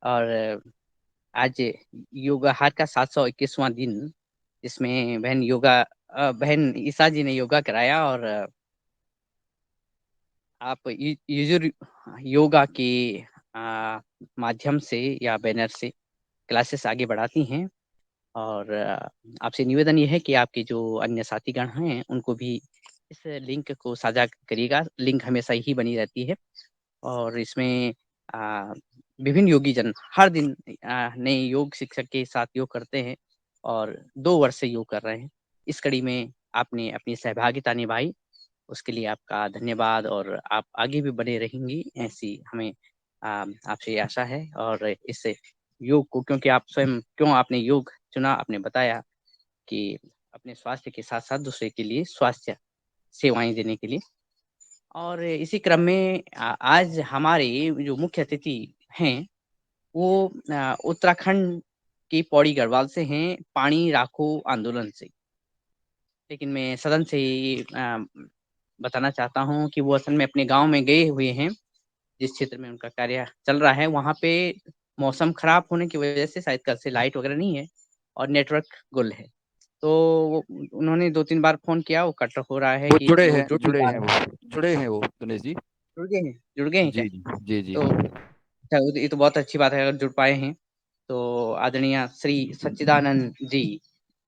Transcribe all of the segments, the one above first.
और आज योगाहार का 721वां दिन, जिसमें बहन ईसा जी ने योगा कराया। और आप योगा के आ, माध्यम से या बैनर से क्लासेस आगे बढ़ाती हैं। और आपसे निवेदन ये है कि आपके जो अन्य साथीगण हैं उनको भी इस लिंक को साझा करिएगा। लिंक हमेशा ही बनी रहती है। और इसमें आ, विभिन्न योगी जन हर दिन नए योग शिक्षक के साथ योग करते हैं और 2 वर्ष से योग कर रहे हैं। इस कड़ी में आपने अपनी सहभागिता निभाई, उसके लिए आपका धन्यवाद। और आप आगे भी बने रहेंगी ऐसी हमें आपसे आशा है। और इससे योग को, क्योंकि आप स्वयं क्यों आपने योग चुना, आपने बताया कि अपने स्वास्थ्य के साथ साथ दूसरे के लिए स्वास्थ्य सेवाएं देने के लिए। और इसी क्रम में आज हमारे जो मुख्य अतिथि हैं वो उत्तराखंड की पौड़ी गढ़वाल से हैं, पानी राखो आंदोलन से। लेकिन मैं सदन से बताना चाहता हूँ कि वो असल में अपने गांव में गए हुए हैं। जिस क्षेत्र में उनका कार्य चल रहा है वहाँ पे मौसम खराब होने की वजह से शायद कल से लाइट वगैरह नहीं है और नेटवर्क गुल है। तो उन्होंने 2-3 बार फोन किया, वो कट हो रहा है वो कि वो जुड़ नहीं जुड़े पा हैं रहे हैं। वो जुड़े हैं वो दिनेश जी। जुड़ गए हैं क्या? जी जी। जी जी। तो अच्छा, ये तो बहुत अच्छी बात है अगर जुड़ पाए हैं। तो आदरणीय श्री सच्चिदानंद जी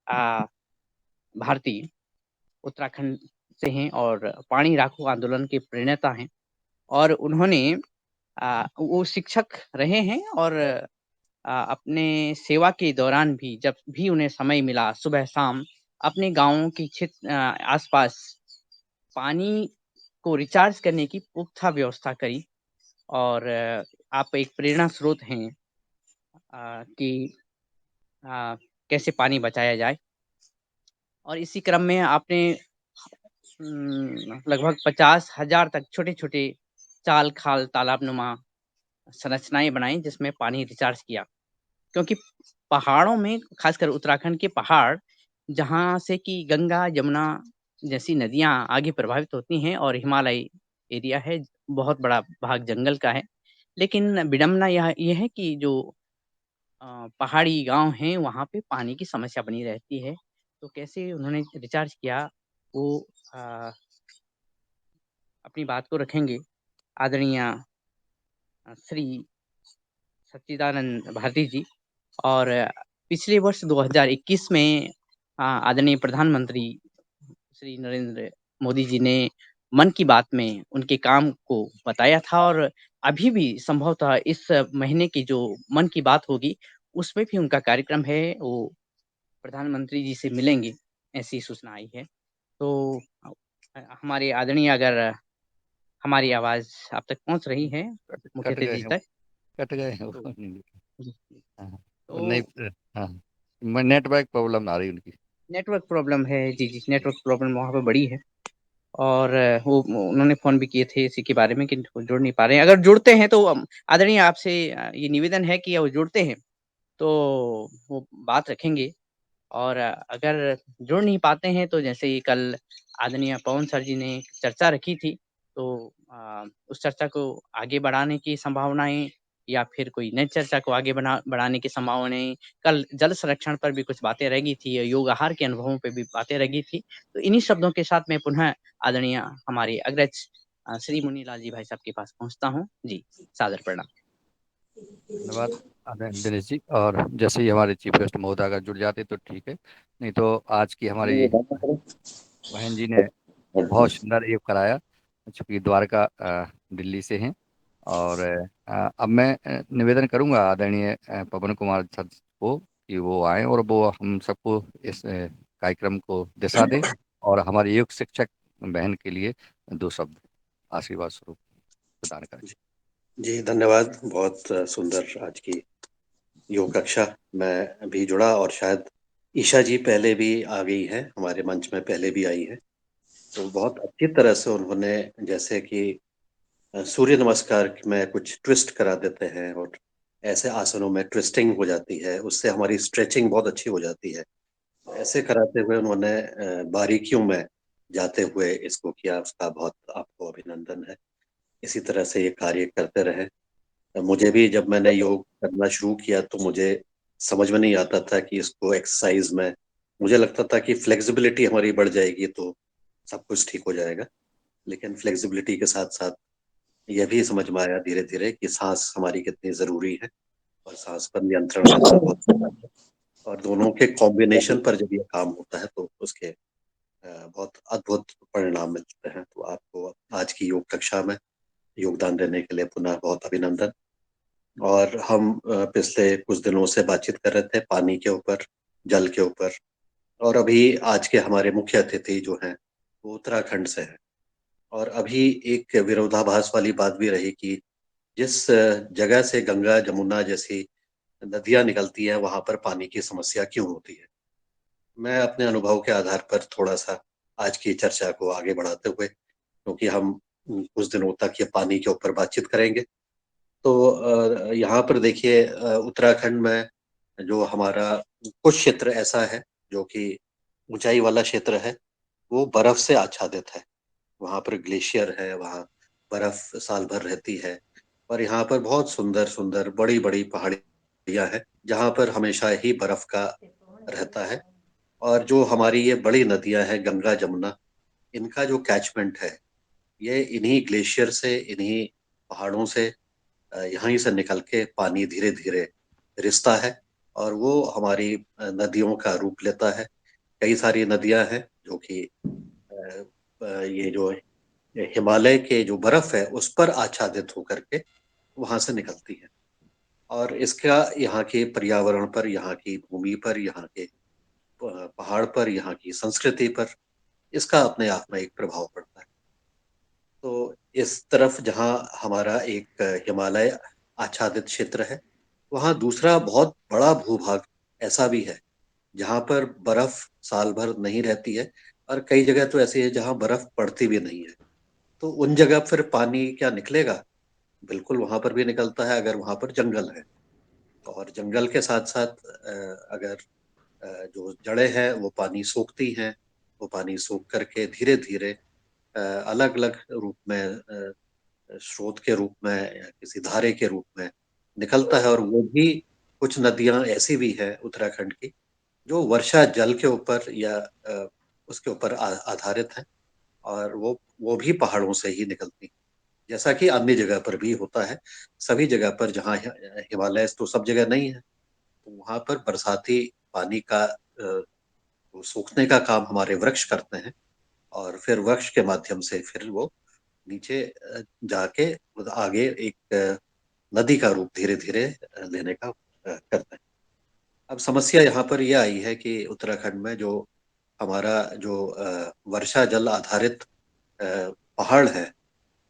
आ, भारती उत्तराखंड से हैं और पानी राखो आंदोलन के प्रणेता हैं। और उन्होंने वो शिक्षक रहे हैं और अपने सेवा के दौरान भी जब भी उन्हें समय मिला सुबह शाम अपने गाँव के क्षेत्र आसपास पानी को रिचार्ज करने की पुख्ता व्यवस्था करी। और आप एक प्रेरणा स्रोत हैं कि आ, कैसे पानी बचाया जाए। और इसी क्रम में आपने लगभग 50,000 तक छोटे छोटे चाल खाल तालाब नुमा संरचनाएं बनाई जिसमें पानी रिचार्ज किया। क्योंकि पहाड़ों में, खासकर उत्तराखंड के पहाड़, जहाँ से कि गंगा यमुना जैसी नदियाँ आगे प्रभावित होती हैं और हिमालय एरिया है, बहुत बड़ा भाग जंगल का है। लेकिन विडंबना यह है कि जो पहाड़ी गांव हैं वहाँ पे पानी की समस्या बनी रहती है। तो कैसे उन्होंने रिचार्ज किया, वो अ, अपनी बात को रखेंगे आदरणीय श्री सच्चिदानंद भारती जी। और पिछले वर्ष 2021 में आदरणीय प्रधानमंत्री श्री नरेंद्र मोदी जी ने मन की बात में उनके काम को बताया था। और अभी भी संभवतः इस महीने की जो मन की बात होगी उसमें भी उनका कार्यक्रम है, वो प्रधानमंत्री जी से मिलेंगे, ऐसी सूचना आई है। तो हमारे आदरणीय, अगर हमारी आवाज आप तक पहुंच रही है मुख्य कट गए अतिथि हैं। तक, कट गए हैं तो वो। हाँ। वो तो नहीं। हाँ। नेटवर्क प्रॉब्लम आ रही उनकी। नेटवर्क प्रॉब्लम है। जी जी, नेटवर्क प्रॉब्लम वहाँ पे बड़ी है। और वो उन्होंने फोन भी किए थे इसी के बारे में कि वो जुड़ नहीं पा रहे हैं। अगर जुड़ते हैं तो आदरणीय आपसे ये निवेदन है कि वो जुड़ते हैं तो वो बात रखेंगे। और अगर जुड़ नहीं पाते हैं तो जैसे ही कल आदरणीय पवन सर जी ने चर्चा रखी थी, तो उस चर्चा को आगे बढ़ाने की संभावनाएं या फिर कोई नई चर्चा को आगे बढ़ाने की संभावनाएं। कल जल संरक्षण पर भी कुछ बातें रही थी, योग आहार के अनुभवों पे भी बातें रही थी। तो इन्हीं शब्दों के साथ मैं पुनः आदरणीय हमारे अग्रज श्री मुनीलाल जी भाई साहब के पास पहुंचता हूँ। जी, सादर प्रणाम। धन्यवाद दिनेश जी। और जैसे ही हमारे चीफ गेस्ट महोदय अगर जुड़ जाते तो ठीक है। नहीं तो आज की हमारी बहन जी ने बहुत सुंदर एक कराया, चूंकि द्वारका दिल्ली से हैं। और अब मैं निवेदन करूंगा आदरणीय पवन कुमार सर को कि वो आए और वो हम सबको इस कार्यक्रम को दिशा दें और हमारे योग शिक्षक बहन के लिए दो शब्द आशीर्वाद स्वरूप प्रदान करें। जी धन्यवाद। बहुत सुंदर आज की योग कक्षा। मैं अभी जुड़ा और शायद ईशा जी पहले भी आ गई है, हमारे मंच में पहले भी आई है। तो बहुत अच्छी तरह से उन्होंने, जैसे कि सूर्य नमस्कार में कुछ ट्विस्ट करा देते हैं और ऐसे आसनों में ट्विस्टिंग हो जाती है, उससे हमारी स्ट्रेचिंग बहुत अच्छी हो जाती है। ऐसे कराते हुए उन्होंने बारीकियों में जाते हुए इसको किया, उसका बहुत आपको अभिनंदन है। इसी तरह से ये कार्य करते रहे। मुझे भी जब मैंने योग करना शुरू किया तो मुझे समझ में नहीं आता था कि इसको एक्सरसाइज में, मुझे लगता था कि फ्लेक्सिबिलिटी हमारी बढ़ जाएगी तो सब कुछ ठीक हो जाएगा। लेकिन फ्लेक्सिबिलिटी के साथ-साथ यह भी समझ में आया धीरे-धीरे कि साँस हमारी कितनी ज़रूरी है और साँस पर नियंत्रण करना बहुत ज़रूरी है। और दोनों के कॉम्बिनेशन पर जब ये काम होता है तो उसके बहुत अद्भुत परिणाम मिलते हैं। तो आपको आज की योग कक्षा में योगदान देने के लिए पुनः बहुत अभिनंदन। और हम पिछले कुछ दिनों से बातचीत कर रहे थे पानी के ऊपर, जल के ऊपर, और अभी आज के हमारे मुख्य अतिथि जो हैं, वो उत्तराखंड से हैं। और अभी एक विरोधाभास वाली बात भी रही कि जिस जगह से गंगा, जमुना जैसी नदियाँ निकलती हैं, वहाँ पर पानी की समस्या क्यों होती है? मैं अपने अनुभव के आधार पर थोड़ा-सा आज की चर्चा को आगे बढ़ाते हुए, क्योंकि हम कुछ दिनों तक ये पानी के ऊपर बातचीत करेंगे। तो यहाँ पर देखिए उत्तराखंड में जो हमारा कुछ क्षेत्र ऐसा है, जो कि ऊँचाई वाला क्षेत्र है, वो बर्फ से आच्छादित है। वहाँ पर ग्लेशियर है, वहाँ बर्फ साल भर रहती है और यहाँ पर बहुत सुंदर-सुंदर, बड़ी-बड़ी पहाड़ियाँ हैं, जहाँ पर हमेशा ही बर्फ का रहता है। और जो हमारी ये बड़ी नदियाँ हैं, गंगा, जमुना, इनका जो कैचमेंट है, ये इन्हीं ग्लेशियर से, इन्हीं पहाड़ों से यहीं से निकल के पानी धीरे-धीरे रिसता है और वो हमारी नदियों का रूप लेता है। कई सारी नदियाँ हैं जो कि अ ये जो हिमालय के जो बर्फ है, उस पर आच्छादित होकर के वहाँ से निकलती है। और इसका यहाँ के पर्यावरण पर, यहाँ की भूमि पर, यहाँ के पहाड़ पर, यहाँ की संस्कृति पर इसका अपने आप में एक प्रभाव पड़ता है। तो इस तरफ जहाँ हमारा एक हिमालय आच्छादित क्षेत्र है, वहाँ दूसरा बहुत बड़ा भूभाग ऐसा भी है, जहाँ पर बर्फ साल भर नहीं रहती है और कई जगह तो ऐसी है जहाँ बर्फ पड़ती भी नहीं है। तो उन जगह फिर पानी क्या निकलेगा? बिल्कुल वहाँ पर भी निकलता है अगर वहाँ पर जंगल है। और जंगल के साथ-साथ अगर जो जड़ें हैं वो पानी सोखती हैं, वो पानी सोख कर के धीरे-धीरे अलग-अलग रूप में स्रोत के रूप में या किसी धारे के रूप में निकलता है और वो भी कुछ नदियाँ ऐसी भी हैं उत्तराखंड की, जो वर्षा जल के ऊपर या उसके ऊपर आधारित हैं और वो भी पहाड़ों से ही निकलती हैं। जैसा कि अन्य जगह पर भी होता है, सभी जगह पर जहाँ हिमालय तो सब जगह नहीं है, तो वहाँ पर बरसाती पानी का वो सोखने का काम हमारे वृक्ष करते हैं और फिर वृक्ष के माध्यम से फिर वो नीचे जाके आगे एक नदी का रूप धीरे-धीरे लेने का करते हैं। अब समस्या यहाँ पर ये आई है कि उत्तराखंड में जो हमारा जो वर्षा जल आधारित अ, पहाड़ है,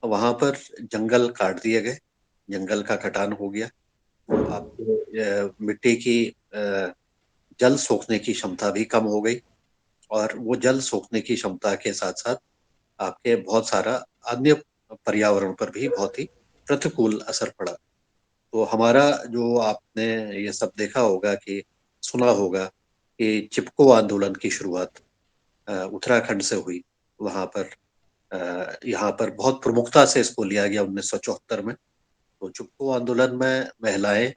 वहाँ पर जंगल काट दिए गए, जंगल का कटान हो गया। तो आपको मिट्टी की जल सोखने की क्षमता भी कम हो गई और वो जल सोखने की क्षमता के साथ-साथ आपके बहुत सारा अन्य पर्यावरण पर भी बहुत ही प्रतिकूल असर पड़ा। तो हमारा जो आपने ये सब देखा होगा कि सुना होगा कि चिपको आंदोलन की शुरुआत उत्तराखंड से हुई। वहाँ पर यहाँ पर बहुत प्रमुखता से इसको लिया गया 1974 में। तो चिपको आंदोलन में महिलाएँ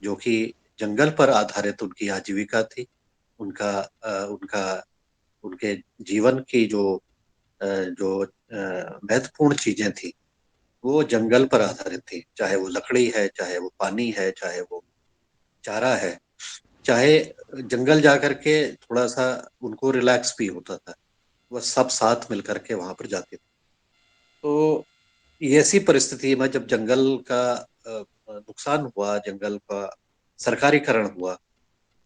जो कि जंगल पर आधारित उनकी आजीविका थी, उनका उनके जीवन की महत्वपूर्ण चीज़ें थी, वो जंगल पर आधारित थी। चाहे वो लकड़ी है, चाहे वो पानी है, चाहे वो चारा है, चाहे जंगल जाकर के थोड़ा-सा उनको रिलैक्स भी होता था। वो सब साथ मिल कर के वहाँ पर जाते थे। तो ये ऐसी परिस्थिति में जब जंगल का नुकसान हुआ, जंगल का सरकारीकरण हुआ,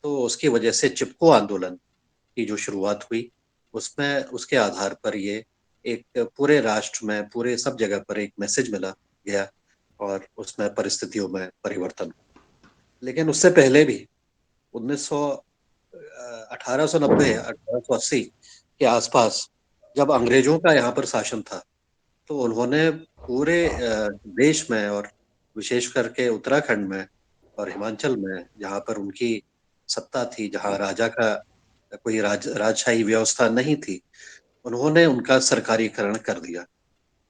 तो उसकी वजह से चिपको आंदोलन की जो शुरुआत हुई, उसमें उसके आधार पर ये एक पूरे राष्ट्र में, पूरे सब जगह पर एक मैसेज मिला गया और उसमें परिस्थितियों में परिवर्तन। लेकिन उससे पहले भी 1900 1890 1880 के आसपास जब अंग्रेजों का यहाँ पर शासन था, तो उन्होंने पूरे देश में और विशेष करके उत्तराखंड में और हिमाचल में जहाँ पर उनकी सत्ता थी, जहाँ राजा का कोई राजशाही व्यवस्था नहीं थी, उन्होंने उनका सरकारीकरण कर दिया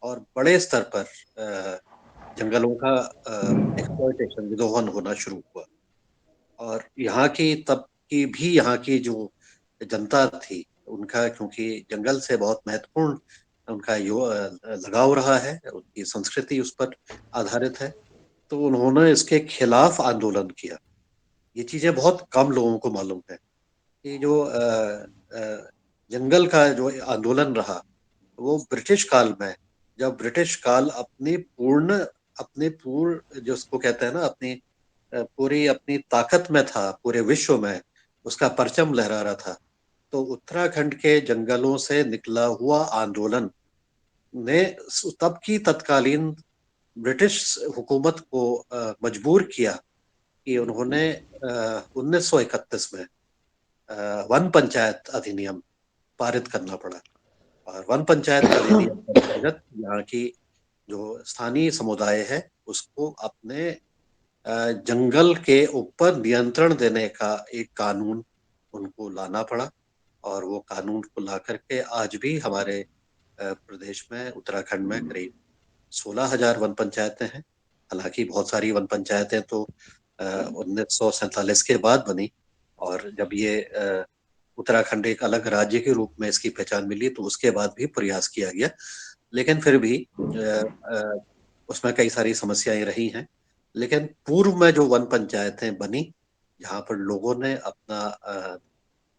और बड़े स्तर पर जंगलों का एक्सप्लॉयटेशन, विदोहन होना शुरू हुआ। और यहाँ की तब की भी यहाँ की जो जनता थी, उनका क्योंकि जंगल से बहुत महत्वपूर्ण उनका लगाव रहा है, उनकी संस्कृति उस पर आधारित है, तो उन्होंने इसके खिलाफ आंदोलन किया। ये चीजें बहुत कम लोगों को मालूम है कि जो जंगल का जो आंदोलन रहा, वो ब्रिटिश काल में, जब ब्रिटिश काल अपने पूर्ण जो उसको कहते हैं ना, अपनी पूरी अपनी ताकत में था, पूरे विश्व में उसका परचम लहरा रहा था, तो उत्तराखंड के जंगलों से निकला हुआ आंदोलन ने तब की तत्कालीन ब्रिटिश हुकूमत को मजबूर किया कि उन्होंने 1931 में वन पंचायत अधिनियम पारित करना पड़ा। और वन पंचायत अधिनियम के अंतर्गत यहाँ की जो स्थानीय समुदाय है, उसको अपने जंगल के ऊपर नियंत्रण देने का एक कानून उनको लाना पड़ा। और वो कानून को ला करके आज भी हमारे प्रदेश में, उत्तराखंड में करीब 16,000 वन पंचायतें हैं। हालांकि बहुत सारी वन पंचायतें तो 1947 के बाद बनी, और जब ये उत्तराखंड एक अलग राज्य के रूप में इसकी पहचान मिली, तो उसके बाद भी प्रयास किया गया, लेकिन फिर भी उसमें कई सारी समस्याएं रही हैं। लेकिन पूर्व में जो वन पंचायतें बनी, जहाँ पर लोगों ने अपना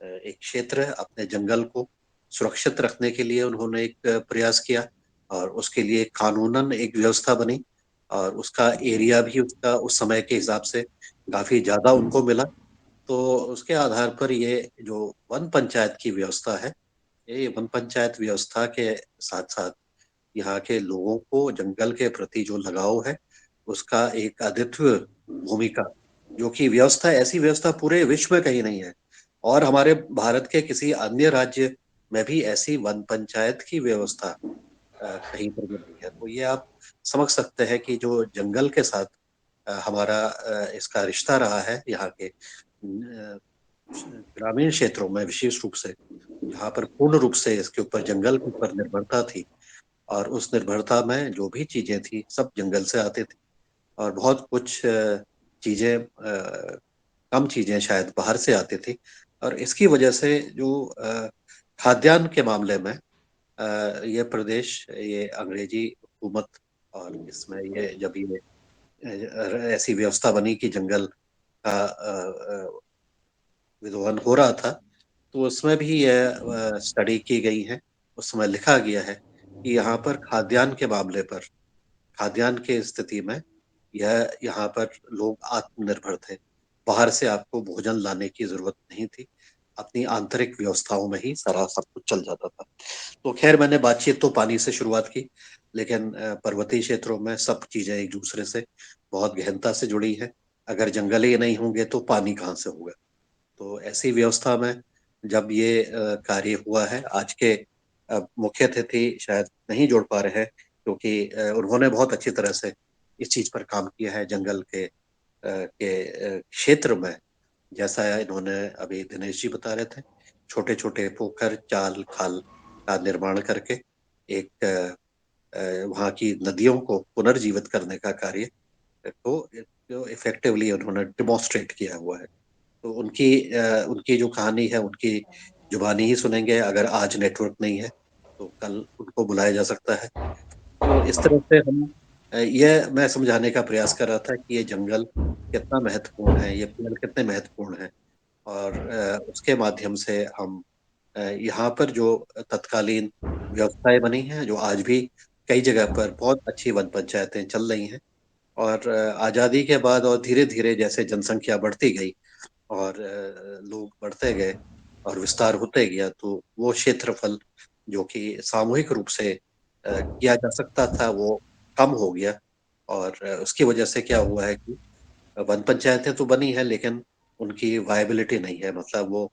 एक क्षेत्र, अपने जंगल को सुरक्षित रखने के लिए उन्होंने एक प्रयास किया, और उसके लिए कानूनन एक व्यवस्था बनी, और उसका एरिया भी उसका उस समय के हिसाब से काफी ज्यादा उनको मिला। तो उसके आधार पर ये जो वन पंचायत की व्यवस्था है, ये वन पंचायत व्यवस्था के साथ साथ यहाँ के लोगों को जंगल के प्रति जो लगाव है, उसका एक अद्वितीय भूमिका, जो कि व्यवस्था, ऐसी व्यवस्था पूरे विश्व में कहीं नहीं है, और हमारे भारत के किसी अन्य राज्य में भी ऐसी वन पंचायत की व्यवस्था कहीं पर भी नहीं है। तो ये आप समझ सकते हैं कि जो जंगल के साथ हमारा इसका रिश्ता रहा है, यहाँ के ग्रामीण क्षेत्रों में विशेष रूप से, जहाँ पर पूर्ण रूप से इसके ऊपर, जंगल के ऊपर निर्भरता थी, और उस निर्भरता में जो भी चीजें थी सब जंगल से आते थे। और बहुत कुछ चीजें, कम चीजें शायद बाहर से आती थी। और इसकी वजह से जो खाद्यान्न के मामले में ये प्रदेश, ये अंग्रेजी हुकूमत, और इसमें ये जब ये ऐसी व्यवस्था बनी कि जंगल का विद्रोहन हो रहा था, तो उसमें भी यह स्टडी की गई है। उसमें लिखा गया है कि यहाँ पर खाद्यान्न के मामले पर, खाद्यान्न की स्थिति में यह यहाँ पर लोग आत्मनिर्भर थे। बाहर से आपको भोजन लाने की जरूरत नहीं थी, अपनी आंतरिक व्यवस्थाओं में ही सारा सब कुछ चल जाता था। तो खैर, मैंने बातचीत तो पानी से शुरुआत की, लेकिन पर्वतीय क्षेत्रों में सब चीजें एक दूसरे से बहुत गहनता से जुड़ी है। अगर जंगल ही नहीं होंगे तो पानी कहाँ से होगा। तो ऐसी व्यवस्था में जब ये कार्य हुआ है, आज के मुख्य अतिथि शायद नहीं जोड़ पा रहे हैं, क्योंकि उन्होंने बहुत अच्छी तरह से इस चीज पर काम किया है, जंगल के क्षेत्र में। जैसा इन्होंने अभी दिनेश जी बता रहे थे, छोटे छोटे पोखर, चाल, खाल का निर्माण करके एक वहाँ की नदियों को पुनर्जीवित करने का कार्य को जो इफेक्टिवली उन्होंने डिमॉन्स्ट्रेट किया हुआ है। तो उनकी जो कहानी है, उनकी जुबानी ही सुनेंगे। अगर आज नेटवर्क नहीं है तो कल उनको बुलाया जा सकता है। तो इस तरह से हम यह मैं समझाने का प्रयास कर रहा था कि ये जंगल कितना महत्वपूर्ण है, ये पेड़ कितने महत्वपूर्ण है, और उसके माध्यम से हम यहाँ पर जो तत्कालीन व्यवस्थाएं बनी हैं, जो आज भी कई जगह पर बहुत अच्छी वन पंचायतें चल रही हैं। और आज़ादी के बाद और धीरे धीरे जैसे जनसंख्या बढ़ती गई, और लोग बढ़ते गए और विस्तार होते गया, तो वो क्षेत्रफल जो कि सामूहिक रूप से किया जा सकता था, वो कम हो गया। और उसकी वजह से क्या हुआ है कि वन पंचायतें तो बनी है, लेकिन उनकी वायबिलिटी नहीं है। मतलब वो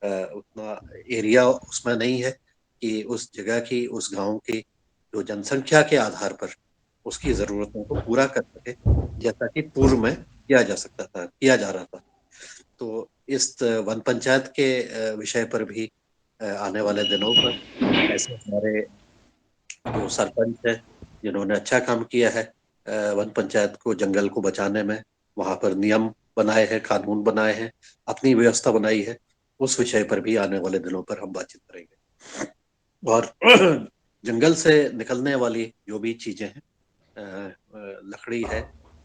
उतना एरिया उसमें नहीं है कि उस जगह की, उस गांव की जो जनसंख्या के आधार पर उसकी जरूरतों को पूरा कर सके, जैसा कि पूर्व में किया जा सकता था, किया जा रहा था। तो इस वन पंचायत के विषय पर भी आने वाले दिनों पर ऐसे हमारे जो सरपंच है, जिन्होंने अच्छा काम किया है, वन पंचायत को जंगल को बचाने में वहां पर नियम बनाए हैं, कानून बनाए हैं, अपनी व्यवस्था बनाई है, उस विषय पर भी आने वाले दिनों पर हम बातचीत करेंगे। और जंगल से निकलने वाली जो भी चीजें हैं, लकड़ी है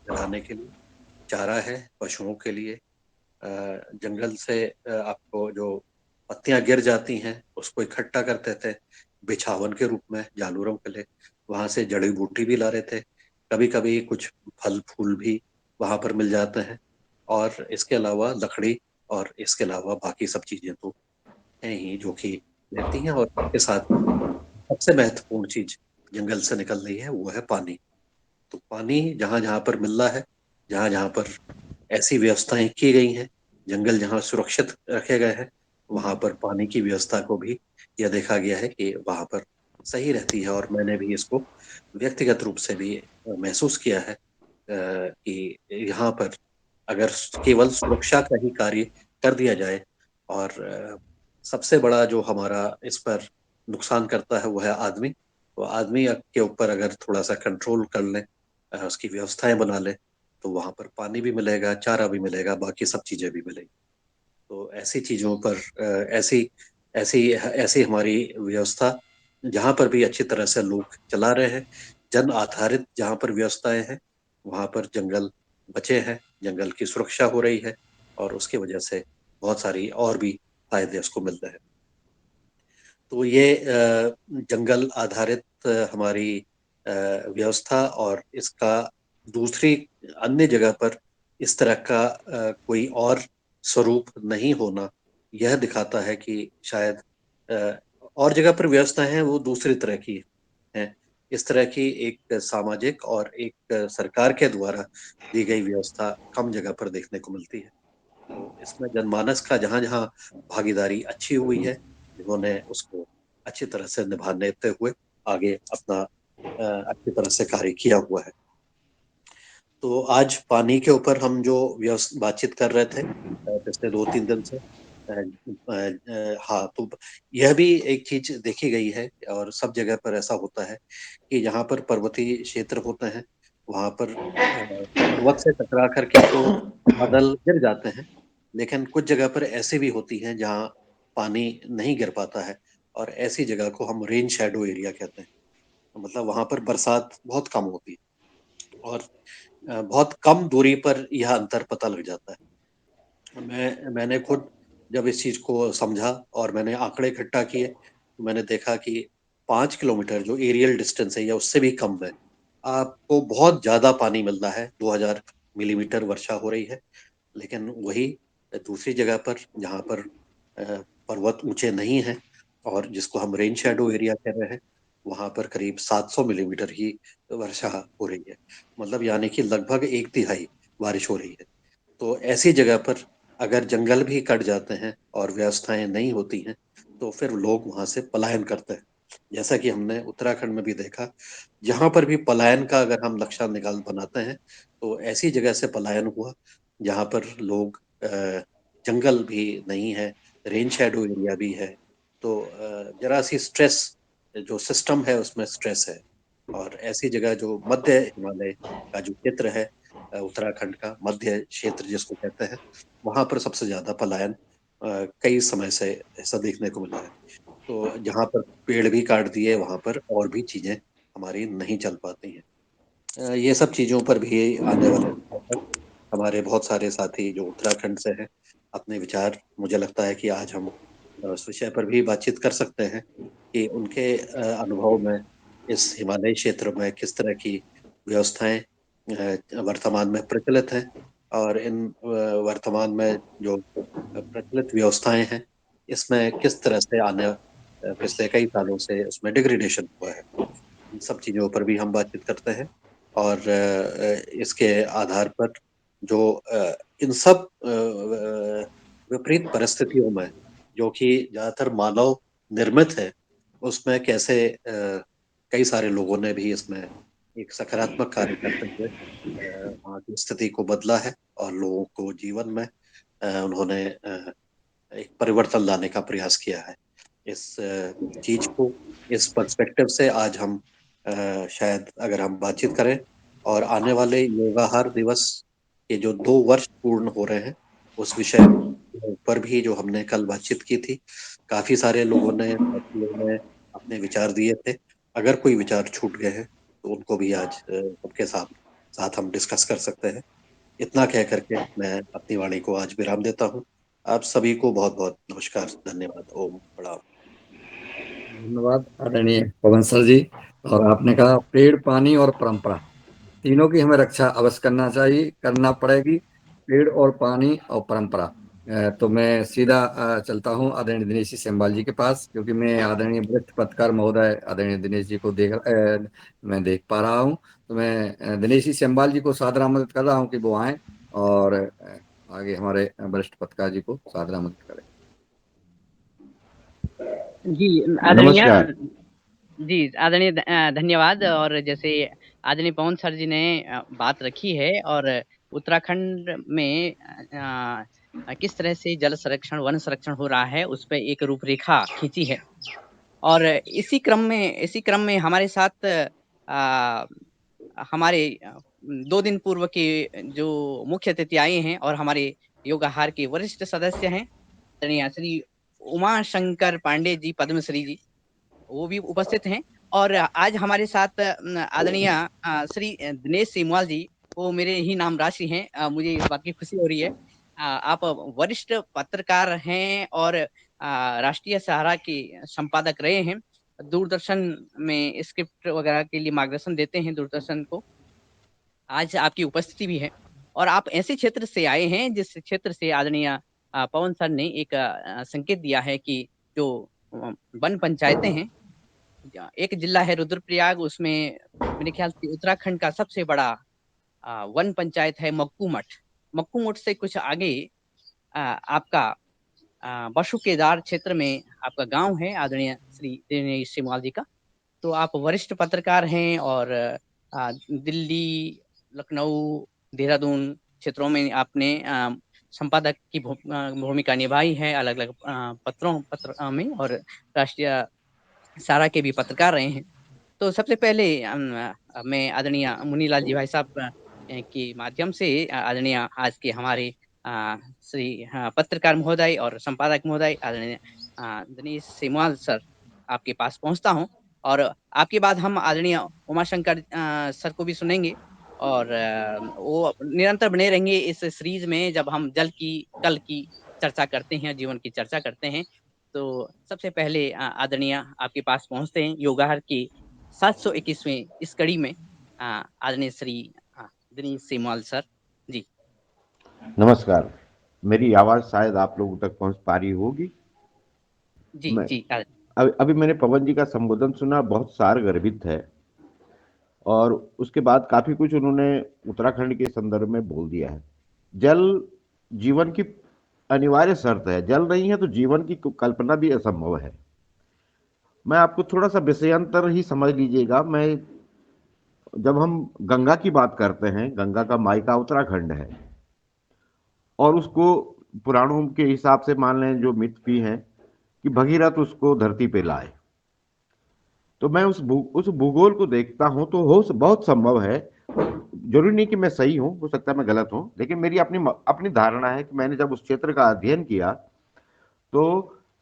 जलाने के लिए, चारा है पशुओं के लिए, जंगल से आपको जो पत्तियां गिर जाती हैं उसको इकट्ठा करते थे बिछावन के रूप में जानवरों के लिए, वहां से जड़ी बूटी भी ला रहे थे, कभी कभी कुछ फल फूल भी वहां पर मिल जाते हैं, और इसके अलावा लकड़ी, और इसके अलावा बाकी सब चीजें तो हैं ही जो कि रहती हैं। और इसके साथ ही सबसे महत्वपूर्ण चीज जंगल से निकल रही है वो है पानी। तो पानी जहां जहां पर मिल रहा है, जहां जहां पर ऐसी व्यवस्थाएं की गई हैं, जंगल जहां सुरक्षित रखे गए हैं, वहां पर पानी की व्यवस्था को भी यह देखा गया है कि वहां पर सही रहती है। और मैंने भी इसको व्यक्तिगत रूप से भी महसूस किया है कि यहाँ पर अगर केवल सुरक्षा का ही कार्य कर दिया जाए, और सबसे बड़ा जो हमारा इस पर नुकसान करता है वो है आदमी, तो आदमी के ऊपर अगर थोड़ा सा कंट्रोल कर ले, उसकी व्यवस्थाएं बना ले, तो वहां पर पानी भी मिलेगा, चारा भी मिलेगा, बाकी सब चीजें भी मिलेगी। तो ऐसी चीजों पर ऐसी ऐसी ऐसी हमारी व्यवस्था जहां पर भी अच्छी तरह से लोग चला रहे हैं, जन आधारित जहां पर व्यवस्थाएं हैं, वहां पर जंगल बचे हैं, जंगल की सुरक्षा हो रही है, और उसकी वजह से बहुत सारी और भी फायदे उसको मिल रहे हैं। तो ये जंगल आधारित हमारी व्यवस्था, और इसका दूसरी अन्य जगह पर इस तरह का कोई और स्वरूप नहीं होना, यह दिखाता है कि शायद अ, और जगह पर व्यवस्था है वो दूसरी तरह की है। इस तरह की एक सामाजिक और एक सरकार के द्वारा दी गई व्यवस्था कम जगह पर देखने को मिलती है। तो इसमें जनमानस का जहाँ जहाँ भागीदारी अच्छी हुई है, जिन्होंने उसको अच्छी तरह से निभाते हुए आगे अपना अच्छी तरह से कार्य किया हुआ है। तो आज पानी के ऊपर हम जो बातचीत कर रहे थे पिछले 2-3 दिन से, हाँ, तो यह भी एक चीज देखी गई है, और सब जगह पर ऐसा होता है कि जहाँ पर पर्वतीय क्षेत्र होते हैं वहां पर पर्वत से टकरा करके तो बादल गिर जाते हैं, लेकिन कुछ जगह पर ऐसी भी होती हैं जहाँ पानी नहीं गिर पाता है, और ऐसी जगह को हम रेन शैडो एरिया कहते हैं। मतलब वहां पर बरसात बहुत कम होती है, और बहुत कम दूरी पर यह अंतर पता लग जाता है। मैंने खुद जब इस चीज को समझा और मैंने आंकड़े इकट्ठा किए, तो मैंने देखा कि 5 किलोमीटर जो एरियल डिस्टेंस है या उससे भी कम है, आपको बहुत ज्यादा पानी मिल रहा है, 2000 मिलीमीटर वर्षा हो रही है। लेकिन वही दूसरी जगह पर जहाँ पर पर्वत ऊंचे नहीं हैं, और जिसको हम रेन शैडो एरिया कह रहे हैं, वहां पर करीब 700 मिलीमीटर ही वर्षा हो रही है। मतलब यानी कि लगभग एक तिहाई बारिश हो रही है। तो ऐसी जगह पर अगर जंगल भी कट जाते हैं और व्यवस्थाएं नहीं होती हैं, तो फिर लोग वहां से पलायन करते हैं। जैसा कि हमने उत्तराखंड में भी देखा, जहां पर भी पलायन का अगर हम लक्ष्य निकाल बनाते हैं, तो ऐसी जगह से पलायन हुआ जहां पर लोग जंगल भी नहीं है, रेन शैडो एरिया भी है, तो जरा सी स्ट्रेस, जो सिस्टम है उसमें स्ट्रेस है। और ऐसी जगह जो मध्य हिमालय का जो क्षेत्र है, उत्तराखंड का मध्य क्षेत्र जिसको कहते हैं, वहां पर सबसे ज्यादा पलायन कई समय से ऐसा देखने को मिला है। तो जहाँ पर पेड़ भी काट दिए वहां पर और भी चीजें हमारी नहीं चल पाती हैं। ये सब चीजों पर भी आने वाले समय पर हमारे बहुत सारे साथी जो उत्तराखंड से हैं अपने विचार, मुझे लगता है कि आज हम उस विषय पर भी बातचीत कर सकते हैं कि उनके अनुभव में इस हिमालयी क्षेत्र में किस तरह की व्यवस्थाएं वर्तमान में प्रचलित हैं, और इन वर्तमान में जो प्रचलित व्यवस्थाएं हैं, इसमें किस तरह से आने पिछले कई सालों से उसमें डिग्रेडेशन हुआ है। इन सब चीजों पर भी हम बातचीत करते हैं, और इसके आधार पर जो इन सब विपरीत परिस्थितियों में जो कि ज्यादातर मानव निर्मित है, उसमें कैसे कई सारे लोगों ने भी इसमें एक सकारात्मक कार्य करते हुए वहाँ की स्थिति को बदला है, और लोगों को जीवन में उन्होंने एक परिवर्तन लाने का प्रयास किया है। इस चीज को, इस पर्सपेक्टिव से आज हम शायद अगर हम बातचीत करें, और आने वाले योगाहार दिवस के जो 2 वर्ष पूर्ण हो रहे हैं उस विषय पर भी जो हमने कल बातचीत की थी, काफी सारे लोगों ने साथियों ने अपने विचार दिए थे। अगर कोई विचार छूट गए हैं तो उनको भी आज सबके साथ साथ हम डिस्कस कर सकते हैं। इतना कह करके मैं अपनी वाणी को आज विराम देता हूँ। आप सभी को बहुत बहुत नमस्कार, धन्यवाद, ओम प्रणाम। धन्यवाद आदरणीय पवन सर जी। और आपने कहा पेड़, पानी और परंपरा, तीनों की हमें रक्षा अवश्य करना चाहिए, करना पड़ेगी। पेड़ और पानी और परंपरा। तो मैं सीधा चलता हूँ आदरणीय दिनेश जी सेमवाल जी के पास, क्योंकि मैं आदरणीय वरिष्ठ पत्रकार महोदय आदरणीय दिनेश जी को मैं देख पा रहा हूँ। तो मैं दिनेश जी सेमवाल जी को सादर आमंत्रित कर रहा हूँ कि वो आए और आगे हमारे वरिष्ठ पत्रकार जी को सादर आमंत्रित करें। जी आदरणीय। नमस्कार। जी आदरणीय, धन्यवाद। और जैसे आदरणीय पवन सर जी ने बात रखी है, और उत्तराखंड में किस तरह से जल संरक्षण, वन संरक्षण हो रहा है, उस पर एक रूपरेखा खींची है। और इसी क्रम में हमारे साथ हमारे 2 दिन पूर्व के जो मुख्य अतिथि आए हैं और हमारे योगाहार के वरिष्ठ सदस्य हैं, आदरणीय श्री उमा शंकर पांडे जी, पद्मश्री जी, वो भी उपस्थित हैं। और आज हमारे साथ आदरणीय श्री दिनेश सेमवाल जी, वो मेरे ही नाम राशि हैं। मुझे इस बात की खुशी हो रही है। आप वरिष्ठ पत्रकार हैं और राष्ट्रीय सहारा के संपादक रहे हैं। दूरदर्शन में स्क्रिप्ट वगैरह के लिए मार्गदर्शन देते हैं दूरदर्शन को। आज आपकी उपस्थिति भी है, और आप ऐसे क्षेत्र से आए हैं जिस क्षेत्र से आदरणीय पवन सर ने एक संकेत दिया है कि जो वन पंचायतें हैं, एक जिला है रुद्रप्रयाग, उसमें मेरे ख्याल से उत्तराखंड का सबसे बड़ा वन पंचायत है मक्कू मठ। मक्कू मठ से कुछ आगे आपका बसु केदार क्षेत्र में आपका गांव है आदरणीय श्री दिनेश सिमवाल जी का। तो आप वरिष्ठ पत्रकार हैं, और दिल्ली, लखनऊ, देहरादून क्षेत्रों में आपने संपादक की भूमिका निभाई है, अलग अलग पत्र में, और राष्ट्रीय सहारा के भी पत्रकार रहे हैं। तो सबसे पहले मैं आदरणीय मुनीलाल जी भाई साहब के माध्यम से आदरणीय आज के हमारे श्री पत्रकार महोदय और संपादक महोदय आदरणीय दिनेश सेमवाल सर, आपके पास पहुंचता हूं। और आपके बाद हम आदरणीय उमाशंकर सर को भी सुनेंगे। और वो निरंतर बने रहेंगे इस सीरीज में, जब हम जल की, कल की चर्चा करते हैं, जीवन की चर्चा करते हैं। तो सबसे पहले आदरणीय आपके पास पहुंचते हैं योगाहार की 721वें इस कड़ी में, आदरणीय श्री दिनेश सेमवाल सर जी। नमस्कार। मेरी आवाज शायद आप लोगों तक पहुंच पा रही होगी। जी मैं जी अभी मैंने पवन जी का संबोधन सुना, बहुत सारगर्भित है। और उसके बाद काफी कुछ उन्होंने उत्तराखंड के संदर्भ में बोल दिया है। जल जीवन की अनिवार्य शर्त है, जल नहीं है तो जीवन की कल्पना भी असंभव है। मैं आपको थोड़ा सा विषयांतर ही समझ लीजिएगा। मैं जब हम गंगा की बात करते हैं, गंगा का मायका उत्तराखंड है, और उसको पुराणों के हिसाब से मान लें, जो मिथ भी हैं, कि भगीरथ उसको धरती पे लाए। तो मैं उस भूगोल को देखता हूं तो हो बहुत संभव है, जरूरी नहीं कि मैं सही हूं, हो सकता है मैं गलत हूं, लेकिन मेरी अपनी अपनी धारणा है कि मैंने जब उस क्षेत्र का अध्ययन किया तो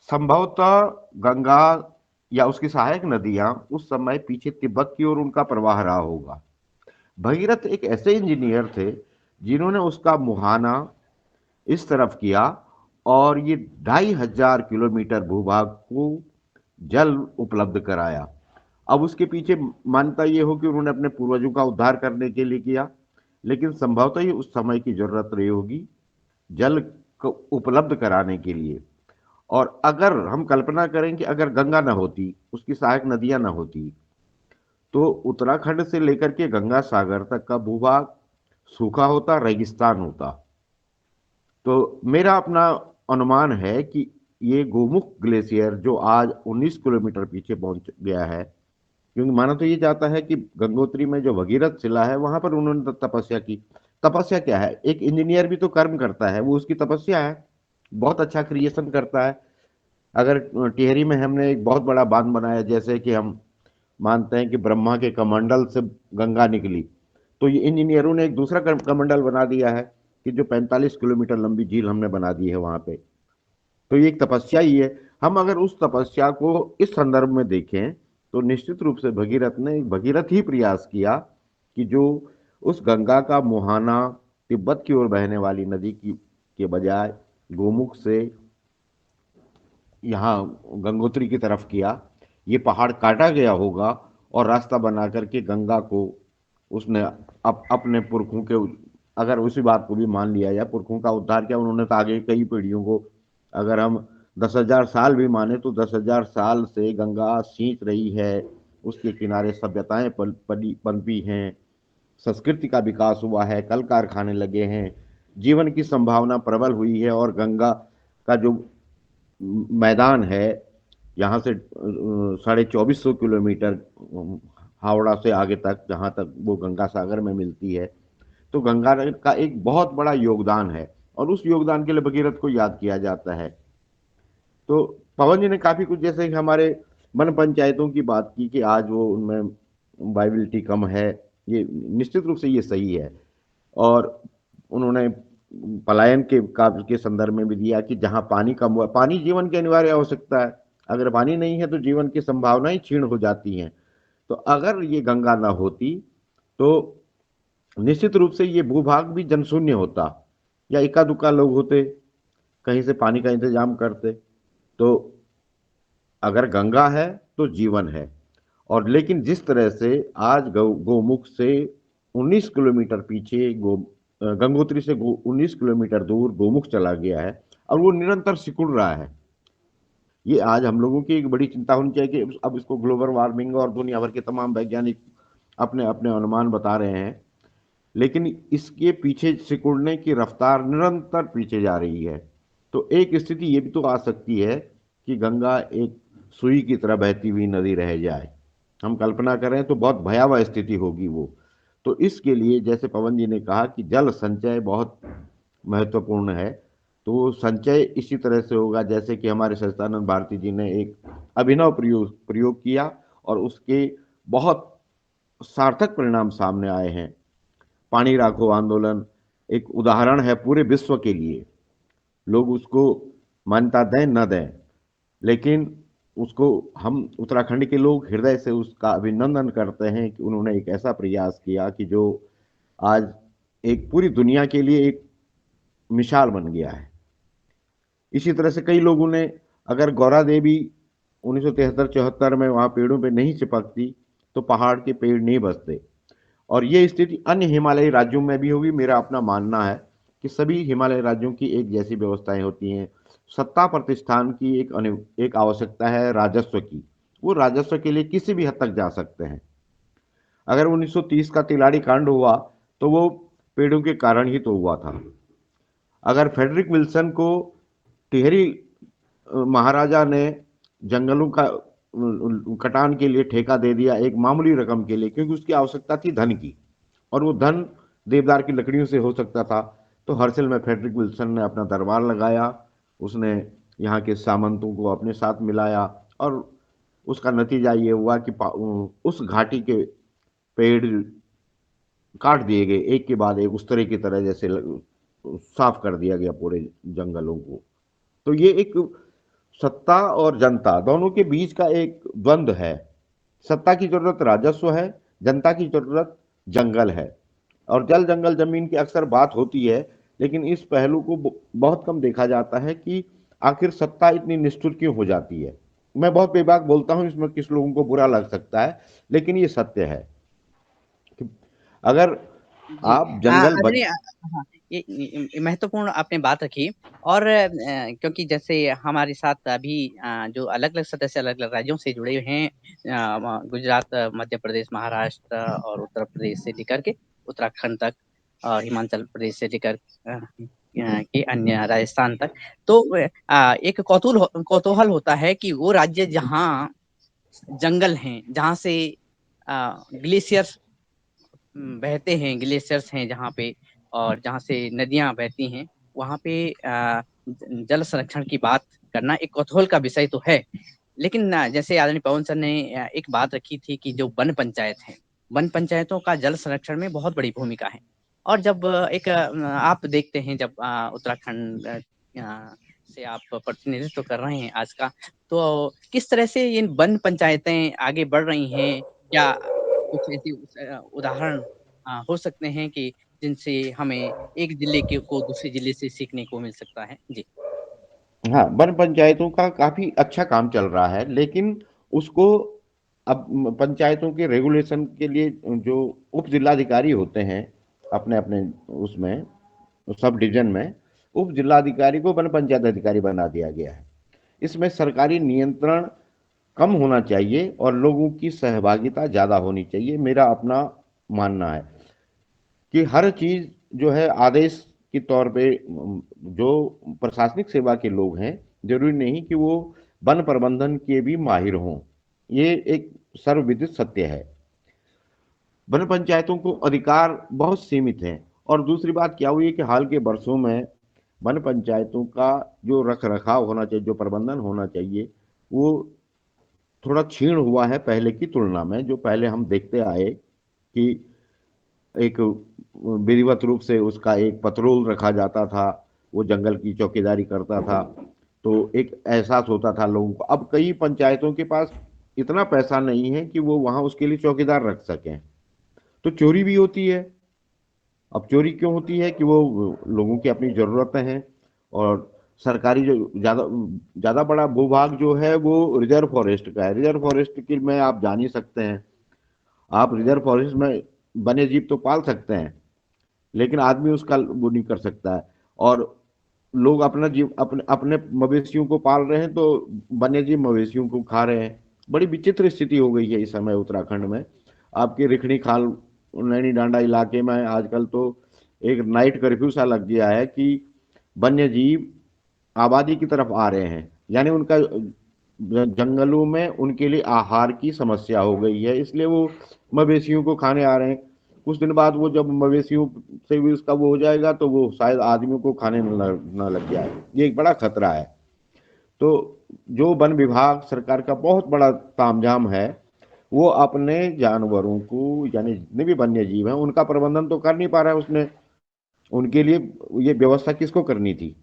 संभवतः गंगा या उसकी सहायक नदियां उस समय पीछे तिब्बत की ओर उनका प्रवाह रहा होगा। भगीरथ एक ऐसे इंजीनियर थे जिन्होंने उसका मुहाना इस तरफ किया, और ये 2500 किलोमीटर भूभाग को जल उपलब्ध कराया। अब उसके पीछे मान्यता ये हो कि उन्होंने अपने पूर्वजों का उद्धार करने के लिए किया, लेकिन संभवतः ही उस समय की जरूरत रही होगी जल को उपलब्ध कराने के लिए। और अगर हम कल्पना करें कि अगर गंगा न होती, उसकी सहायक नदियां न होती, तो उत्तराखंड से लेकर के गंगा सागर तक का भूभाग सूखा होता, रेगिस्तान होता। तो मेरा अपना अनुमान है कि ये गोमुख ग्लेशियर जो आज 19 किलोमीटर पीछे पहुंच गया है, क्योंकि माना तो ये जाता है कि गंगोत्री में जो भगीरथ शिला है वहां पर उन्होंने तपस्या की। तपस्या क्या है? एक इंजीनियर भी तो कर्म करता है, वो उसकी तपस्या है। बहुत अच्छा क्रिएशन करता है। अगर टिहरी में हमने एक बहुत बड़ा बांध बनाया, जैसे कि हम मानते हैं कि ब्रह्मा के कमंडल से गंगा निकली, तो ये इंजीनियरों ने एक दूसरा कमंडल बना दिया है कि जो 45 किलोमीटर लंबी झील हमने बना दी है वहां पे। तो ये एक तपस्या ही है। हम अगर उस तपस्या को इस संदर्भ में देखें तो निश्चित रूप से भगीरथ ने एक भगीरथ ही प्रयास किया कि जो उस गंगा का मुहाना तिब्बत की ओर बहने वाली नदी की के बजाय गोमुख से यहाँ गंगोत्री की तरफ किया। ये पहाड़ काटा गया होगा और रास्ता बना करके गंगा को उसने अपने पुरखों के, अगर उसी बात को भी मान लिया जाए, पुरखों का उद्धार किया उन्होंने, तो आगे कई पीढ़ियों को, अगर हम 10,000 साल भी माने तो 10,000 साल से गंगा सींच रही है, उसके किनारे सभ्यताएं पनपी हैं, संस्कृति का विकास हुआ है, कल कारखाने लगे हैं, जीवन की संभावना प्रबल हुई है। और गंगा का जो मैदान है यहाँ से 2450 किलोमीटर हावड़ा से आगे तक, जहाँ तक वो गंगा सागर में मिलती है, तो गंगा का एक बहुत बड़ा योगदान है और उस योगदान के लिए भगीरथ को याद किया जाता है। तो पवन जी ने काफी कुछ, जैसे कि हमारे वन पंचायतों की बात की कि आज वो उनमें वाइबिलिटी कम है, ये निश्चित रूप से ये सही है। और उन्होंने पलायन के संदर्भ में भी दिया कि जहां पानी कम हुआ, पानी जीवन की अनिवार्य आवश्यकता है, अगर पानी नहीं है तो जीवन की संभावनाएं क्षीण हो जाती हैं। तो अगर ये गंगा ना होती तो निश्चित रूप से ये भूभाग भी जनशून्य होता, या इक्का दुक्का लोग होते कहीं से पानी का इंतजाम करते। तो अगर गंगा है तो जीवन है। और लेकिन जिस तरह से आज गोमुख से 19 किलोमीटर पीछे गंगोत्री से 19 किलोमीटर दूर गोमुख चला गया है और वो निरंतर सिकुड़ रहा है, ये आज हम लोगों की एक बड़ी चिंता होनी चाहिए कि अब इसको ग्लोबल वार्मिंग और दुनिया भर के तमाम वैज्ञानिक अपने अपने अनुमान बता रहे हैं, लेकिन इसके पीछे सिकुड़ने की रफ्तार निरंतर पीछे जा रही है। तो एक स्थिति ये भी तो आ सकती है कि गंगा एक सुई की तरह बहती हुई नदी रह जाए। हम कल्पना करें तो बहुत भयावह स्थिति होगी वो। तो इसके लिए जैसे पवन जी ने कहा कि जल संचय बहुत महत्वपूर्ण है, तो संचय इसी तरह से होगा जैसे कि हमारे सच्चिदानंद भारती जी ने एक अभिनव प्रयोग किया और उसके बहुत सार्थक परिणाम सामने आए हैं। पानी राखो आंदोलन एक उदाहरण है पूरे विश्व के लिए। लोग उसको मान्यता दें न दें, लेकिन उसको हम उत्तराखंड के लोग हृदय से उसका अभिनंदन करते हैं कि उन्होंने एक ऐसा प्रयास किया कि जो आज एक पूरी दुनिया के लिए एक मिसाल बन गया है। इसी तरह से कई लोगों ने, अगर गौरा देवी 1973-74 में वहां पेड़ों पे नहीं चिपकती तो पहाड़ के पेड़ नहीं बचते। और ये स्थिति अन्य हिमालयी राज्यों में भी होगी। मेरा अपना मानना है कि सभी हिमालय राज्यों की एक जैसी व्यवस्थाएं होती हैं। सत्ता प्रतिष्ठान की एक आवश्यकता है राजस्व की। वो राजस्व के लिए किसी भी हद तक जा सकते हैं। अगर 1930 का तिलाड़ी कांड हुआ तो वो पेड़ों के कारण ही तो हुआ था। अगर फ्रेडरिक विल्सन को टिहरी महाराजा ने जंगलों का कटान के लिए ठेका दे दिया एक मामूली रकम के लिए, क्योंकि उसकी आवश्यकता थी धन की, और वो धन देवदार की लकड़ियों से हो सकता था, तो हर्सिल में फ्रेडरिक विल्सन ने अपना दरबार लगाया, उसने यहाँ के सामंतों को अपने साथ मिलाया और उसका नतीजा ये हुआ कि उस घाटी के पेड़ काट दिए गए एक के बाद एक, उस तरह की तरह जैसे साफ कर दिया गया पूरे जंगलों को। तो ये एक सत्ता और जनता दोनों के बीच का एक द्वंद्व है। सत्ता की जरूरत राजस्व है, जनता की जरूरत जंगल है। और जल जंगल जमीन की अक्सर बात होती है, लेकिन इस पहलू को बहुत कम देखा जाता है कि आखिर सत्ता इतनी निष्ठुर क्यों हो जाती है। मैं बहुत बेबाक बोलता हूं, इसमें किस लोगों को बुरा लग सकता है, लेकिन ये सत्य है कि अगर जी। आप जंगल आदरणीय, हाँ, ये महत्वपूर्ण आपने बात रखी। और क्योंकि जैसे हमारे साथ अभी जो अलग अलग सदस्य अलग अलग राज्यों से जुड़े हुए हैं, गुजरात, मध्य प्रदेश, महाराष्ट्र और उत्तर प्रदेश से लेकर के उत्तराखंड तक, और हिमाचल प्रदेश से लेकर के अन्य राजस्थान तक। तो एक कौतूहल होता है कि वो राज्य जहाँ जंगल हैं, जहाँ से ग्लेशियर्स बहते हैं, ग्लेशियर्स हैं जहाँ पे, और जहाँ से नदियां बहती हैं, वहाँ पे जल संरक्षण की बात करना एक कौतूहल का विषय तो है। लेकिन जैसे आदरणीय पवन सर ने एक बात रखी थी कि जो वन पंचायत है, वन पंचायतों का जल संरक्षण में बहुत बड़ी भूमिका है। और जब एक आप देखते हैं जब उत्तराखंड से आप प्रतिनिधित्व कर रहे हैं आज का, तो किस तरह से ये वन पंचायतें आगे बढ़ रही हैं? क्या कुछ ऐसी उदाहरण हो सकते हैं कि जिनसे हमें एक जिले के को दूसरे जिले से सीखने को मिल सकता है? जी। हाँ, वन पंचायतों का काफी अच्छा काम चल रहा है, लेकिन उसको अब पंचायतों के रेगुलेशन के लिए जो उप जिलाधिकारी होते हैं अपने अपने उसमें सब डिवीजन में, उप जिलाधिकारी को वन पंचायत अधिकारी बना दिया गया है। इसमें सरकारी नियंत्रण कम होना चाहिए और लोगों की सहभागिता ज्यादा होनी चाहिए। मेरा अपना मानना है कि हर चीज जो है आदेश के तौर पे जो प्रशासनिक सेवा के लोग हैं, जरूरी नहीं कि वो वन प्रबंधन के भी माहिर हों। ये एक सर्वविदित सत्य है। वन पंचायतों को अधिकार बहुत सीमित हैं। और दूसरी बात क्या हुई है कि हाल के वर्षों में वन पंचायतों का जो रख रखाव होना चाहिए, जो प्रबंधन होना चाहिए, वो थोड़ा क्षीण हुआ है पहले की तुलना में। जो पहले हम देखते आए कि एक विधिवत रूप से उसका एक पतरोल रखा जाता था, वो जंगल की चौकीदारी करता था, तो एक एहसास होता था लोगों को। अब कई पंचायतों के पास इतना पैसा नहीं है कि वो वहां उसके लिए चौकीदार रख सकें, तो चोरी भी होती है। अब चोरी क्यों होती है कि वो लोगों की अपनी जरूरतें हैं। और सरकारी जो ज्यादा ज्यादा बड़ा भूभाग जो है वो रिजर्व फॉरेस्ट का है। रिजर्व फॉरेस्ट की में आप जान ही सकते हैं, आप रिजर्व फॉरेस्ट में वन्य जीव तो पाल सकते हैं, लेकिन आदमी उसका वो नहीं कर सकता है। और लोग अपना जीव अपने अपने मवेशियों को पाल रहे हैं, तो वन्य जीव मवेशियों को खा रहे हैं। बड़ी विचित्र स्थिति हो गई है इस समय उत्तराखंड में। आपके रिखणी खाल नैनी डांडा इलाके में आजकल तो एक नाइट कर्फ्यू सा लग गया है कि वन्य जीव आबादी की तरफ आ रहे हैं, यानी उनका जंगलों में उनके लिए आहार की समस्या हो गई है, इसलिए वो मवेशियों को खाने आ रहे हैं। कुछ दिन बाद वो जब मवेशियों से भी उसका वो हो जाएगा, तो वो शायद आदमियों को खाने न लग जाए। ये एक बड़ा खतरा है। तो जो वन विभाग सरकार का बहुत बड़ा तामझाम है, वो अपने जानवरों को, यानी जितने भी वन्य जीव हैं, उनका प्रबंधन तो कर नहीं पा रहा है उसने। उनके लिए ये व्यवस्था किसको करनी थी?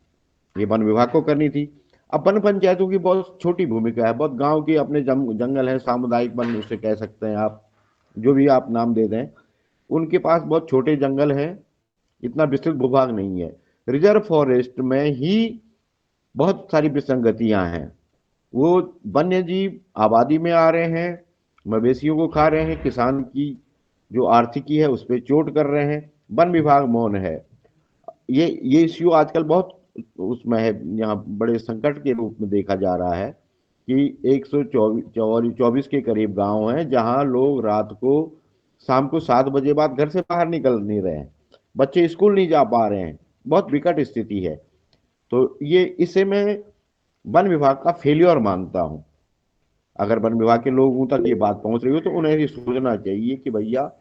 ये वन विभाग को करनी थी। अब वन पंचायतों की बहुत छोटी भूमिका है। बहुत गांव के अपने जंगल है, सामुदायिक वन उसे कह सकते हैं आप, जो भी आप नाम दे दें, उनके पास बहुत छोटे जंगल हैं, इतना विस्तृत भूभाग नहीं है। रिजर्व फॉरेस्ट में ही बहुत सारी विसंगतियां हैं। वो वन्य जीव आबादी में आ रहे हैं, मवेशियों को खा रहे हैं, किसान की जो आर्थिकी है उस पर चोट कर रहे हैं। वन विभाग मौन है। ये इश्यू आजकल बहुत उसमें है, यहाँ बड़े संकट के रूप में देखा जा रहा है कि 124 के करीब गांव हैं जहां लोग रात को शाम को 7 बजे बाद घर से बाहर निकल नहीं रहे हैं, बच्चे स्कूल नहीं जा पा रहे हैं। बहुत विकट स्थिति है। तो ये इसे मैं वन विभाग का फेलियर मानता हूं। अगर वन विभाग के लोगों तक ये बात पहुंच रही हो तो उन्हें ये सोचना चाहिए कि भैया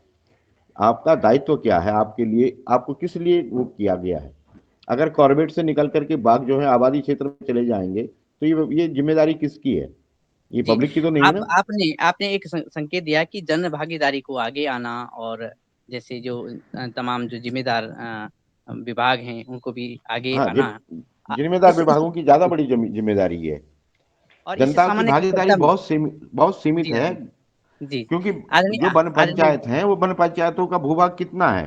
आपका दायित्व क्या है, आपके लिए आपको किस लिए वो किया गया है। अगर कॉर्बेट से निकल करके बाघ जो है आबादी क्षेत्र में चले जाएंगे, तो ये जिम्मेदारी किसकी है? ये जी, पब्लिक की तो नहीं आप ना। आपने आपने एक संकेत दिया कि जन भागीदारी को आगे आना, और जैसे जो तमाम जो जिम्मेदार विभाग हैं उनको भी आगे हाँ, आना। जिम्मेदार इस विभागों की ज्यादा बड़ी जिम्मेदारी है। और इस जनता की सामान्य भागीदारी चर्चा में। बहुत सीमित जी है। जी जी। क्योंकि आदरणीय जो वन आदरणीय। पंचायत है, वो वन पंचायतों का भूभाग कितना है?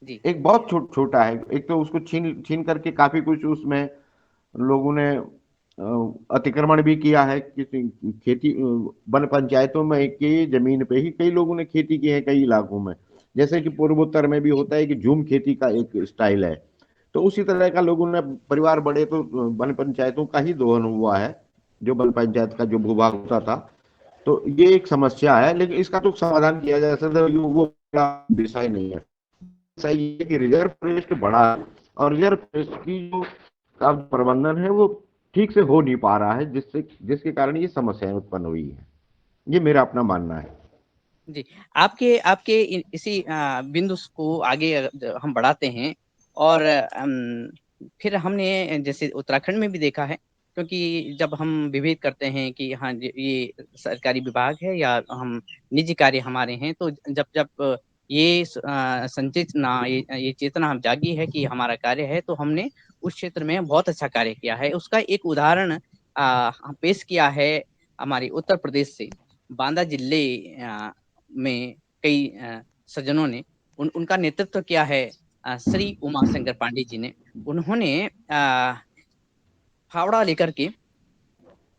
जी। एक बहुत छोटा है। एक तो उसको छीन छीन करके काफी कुछ उसमें लोगों ने अतिक्रमण भी किया है। किसी खेती वन पंचायतों में की जमीन पे ही कई लोगों ने खेती की है कई इलाकों में। जैसे कि पूर्वोत्तर में भी होता है कि झूम खेती का एक स्टाइल है, तो उसी तरह का लोगों ने परिवार बड़े तो वन पंचायतों का ही दोहन हुआ है, जो वन पंचायत का जो भूभाग होता था। तो ये एक समस्या है, लेकिन इसका तो समाधान किया जा सकता है। वो बड़ा विषय नहीं है। सही है कि रिजर्व फॉरेस्ट बड़ा है, और रिजर्व फॉरेस्ट की जो का प्रबंधन है वो ठीक से हो नहीं पा रहा है, जिसके कारण ये समस्याएं उत्पन्न हुई है। ये मेरा अपना मानना है। जी। आपके आपके इसी बिंदु को आगे हम बढ़ाते हैं। और फिर हमने जैसे उत्तराखंड में भी देखा है क्योंकि जब हम विभेद करते हैं कि हाँ ये सरकारी विभाग है या हम निजी कार्य हमारे हैं, तो जब जब ये संचेतना, ये चेतना हम जागी है कि हमारा कार्य है, तो हमने उस क्षेत्र में बहुत अच्छा कार्य किया है। उसका एक उदाहरण हम पेश किया है हमारे उत्तर प्रदेश से। बांदा जिले में कई सज्जनों ने उनका नेतृत्व किया है श्री उमा शंकर पांडे जी ने। उन्होंने फावड़ा लेकर के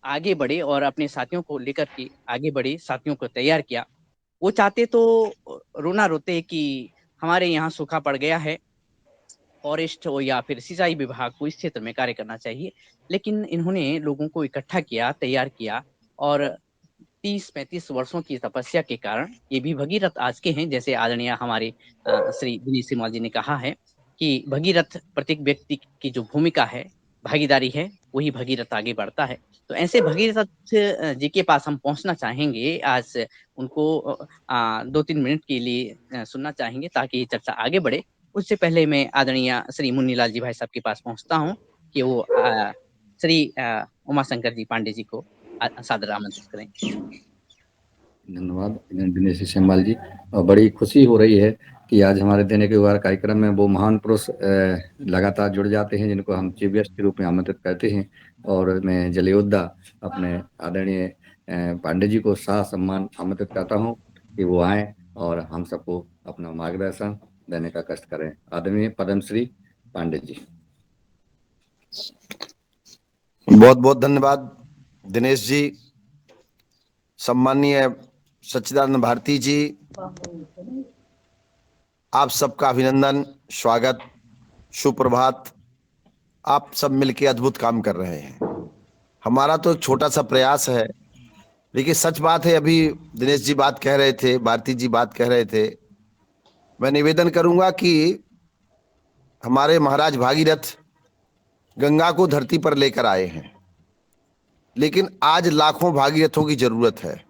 आगे बढ़े और अपने साथियों को लेकर के आगे बढ़े, साथियों को तैयार किया। वो चाहते तो रोना रोते कि हमारे यहाँ सूखा पड़ गया है, फॉरेस्ट हो या फिर सिंचाई विभाग को इस क्षेत्र में कार्य करना चाहिए, लेकिन इन्होंने लोगों को इकट्ठा किया, तैयार किया, और 30-35 वर्षों की तपस्या के कारण ये भी भगीरथ आज के हैं। जैसे आदरणीय हमारे श्री दिनेश सिंह जी ने कहा है कि भगीरथ प्रत्येक व्यक्ति की जो भूमिका है, भागीदारी है, वही भगीरथ आगे बढ़ता है। तो ऐसे भगीरथ जी के पास हम पहुंचना चाहेंगे आज। उनको 2-3 मिनट के लिए सुनना चाहेंगे ताकि ये चर्चा आगे बढ़े। उससे पहले मैं आदरणीय श्री मुन्नीलाल जी भाई साहब के पास पहुंचता हूँ कि वो श्री उमाशंकर जी पांडे जी को सादर आमंत्रित करें। धन्यवाद दिनेश सेमवाल जी। और बड़ी खुशी हो रही है कि आज हमारे देने के वार कार्यक्रम में वो महान पुरुष लगातार जुड़ जाते हैं जिनको हम चीफ गेस्ट के रूप में आमंत्रित करते हैं। और मैं जल योद्धा अपने आदरणीय पांडे जी को साथ सम्मान आमंत्रित करता हूं कि वो आए और हम सबको अपना मार्गदर्शन देने का कष्ट करें। आदरणीय पद्मश्री पांडे जी। बहुत बहुत धन्यवाद दिनेश जी। सम्माननीय सच्चिदानंद भारती जी, आप सबका अभिनंदन, स्वागत, सुप्रभात। आप सब मिलके अद्भुत काम कर रहे हैं। हमारा तो एक छोटा सा प्रयास है, लेकिन सच बात है, अभी दिनेश जी बात कह रहे थे, भारती जी बात कह रहे थे। मैं निवेदन करूंगा कि हमारे महाराज भागीरथ गंगा को धरती पर लेकर आए हैं, लेकिन आज लाखों भागीरथों की जरूरत है।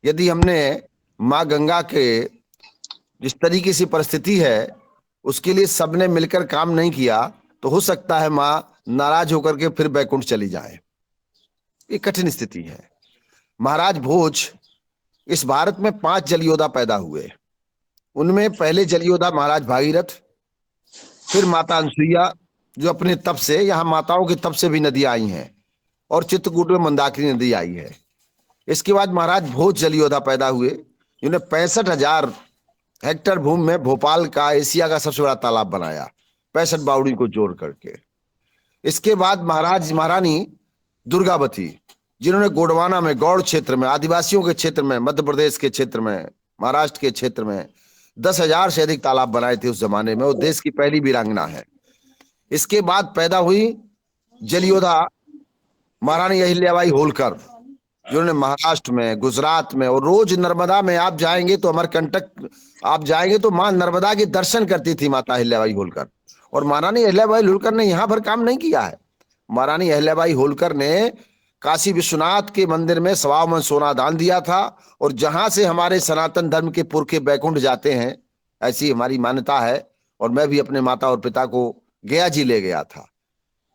यदि हमने माँ गंगा के जिस तरीके से परिस्थिति है उसके लिए सबने मिलकर काम नहीं किया, तो हो सकता है माँ नाराज होकर के फिर बैकुंठ चली जाए। ये कठिन स्थिति है। महाराज भोज, इस भारत में 5 जलयोद्धा पैदा हुए। उनमें पहले जलयोद्धा महाराज भागीरथ, फिर माता अनसुईया जो अपने तप से, यहाँ माताओं के तप से भी नदी आई हैं, और चित्रकूट में मंदाकिनी नदी आई है। इसके बाद महाराज भोज जलयोद्धा पैदा हुए, जिन्होंने 65,000 हेक्टेयर भूमि में भोपाल का, एशिया का सबसे बड़ा तालाब बनाया, 65 बावड़ी को जोड़ करके। इसके बाद महाराज महारानी दुर्गावती, जिन्होंने गोंडवाना में, गौड़ क्षेत्र में, आदिवासियों के क्षेत्र में, मध्य प्रदेश के क्षेत्र में, महाराष्ट्र के क्षेत्र में 10,000 से अधिक तालाब बनाए थे उस जमाने में। वो देश की पहली वीरांगना है। इसके बाद पैदा हुई जलयोद्धा महारानी अहिल्याबाई होलकर, जिन्होंने महाराष्ट्र में, गुजरात में, और रोज नर्मदा में आप जाएंगे तो अमरकंटक आप जाएंगे तो मां नर्मदा के दर्शन करती थी माता अहिल्याबाई होलकर। और महारानी अहिल्याबाई होलकर ने यहां पर काम नहीं किया है। महारानी अहिल्याबाई होलकर ने काशी विश्वनाथ के मंदिर में 1.25 मन सोना दान दिया था, और जहां से हमारे सनातन धर्म के पुरखे बैकुंठ जाते हैं, ऐसी हमारी मान्यता है। और मैं भी अपने माता और पिता को गया जी ले गया था,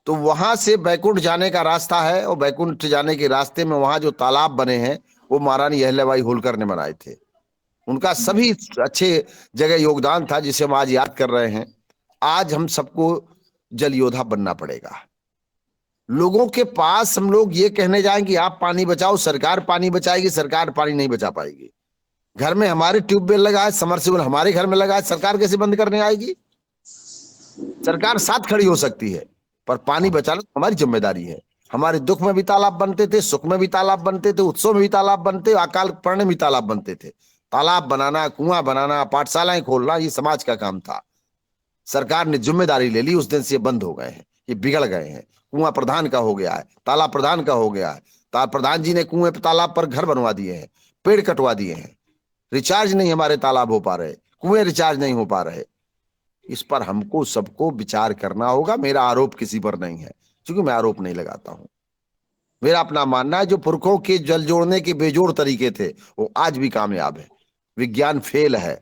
तो वहां से बैकुंठ जाने का रास्ता है, और बैकुंठ जाने के रास्ते में वहां जो तालाब बने हैं वो महारानी अहिल्याबाई होलकर ने बनाए थे। उनका सभी अच्छे जगह योगदान था, जिसे हम आज याद कर रहे हैं। आज हम सबको जल योद्धा बनना पड़ेगा। लोगों के पास हम लोग ये कहने जाएं कि आप पानी बचाओ, सरकार पानी बचाएगी, सरकार पानी नहीं बचा पाएगी। घर में हमारे ट्यूबवेल लगा है, समरसेबल हमारे घर में लगा है, सरकार कैसे बंद करने आएगी? सरकार साथ खड़ी हो सकती है, पर पानी बचाना हमारी जिम्मेदारी है। हमारे दुख में भी तालाब बनते थे, सुख में भी तालाब बनते थे, उत्सव में भी तालाब बनते, अकाल पड़ने में भी तालाब बनते थे। तालाब बनाना, कुआं बनाना, पाठशालाएं खोलना, ये समाज का काम था। सरकार ने जिम्मेदारी ले ली, उस दिन से बंद हो गए हैं, ये बिगड़ गए हैं। कुआं प्रधान का हो गया है, तालाब प्रधान का हो गया है। प्रधान जी ने कुएं तालाब पर घर बनवा दिए हैं, पेड़ कटवा दिए हैं, रिचार्ज नहीं हमारे तालाब हो पा रहे, कुएं रिचार्ज नहीं हो पा रहे। इस पर हमको सबको विचार करना होगा। मेरा आरोप किसी पर नहीं है, क्योंकि मैं आरोप नहीं लगाता हूं। मेरा अपना मानना है, जो पुरखों के जल जोड़ने के बेजोड़ तरीके थे वो आज भी कामयाब है। विज्ञान फेल है,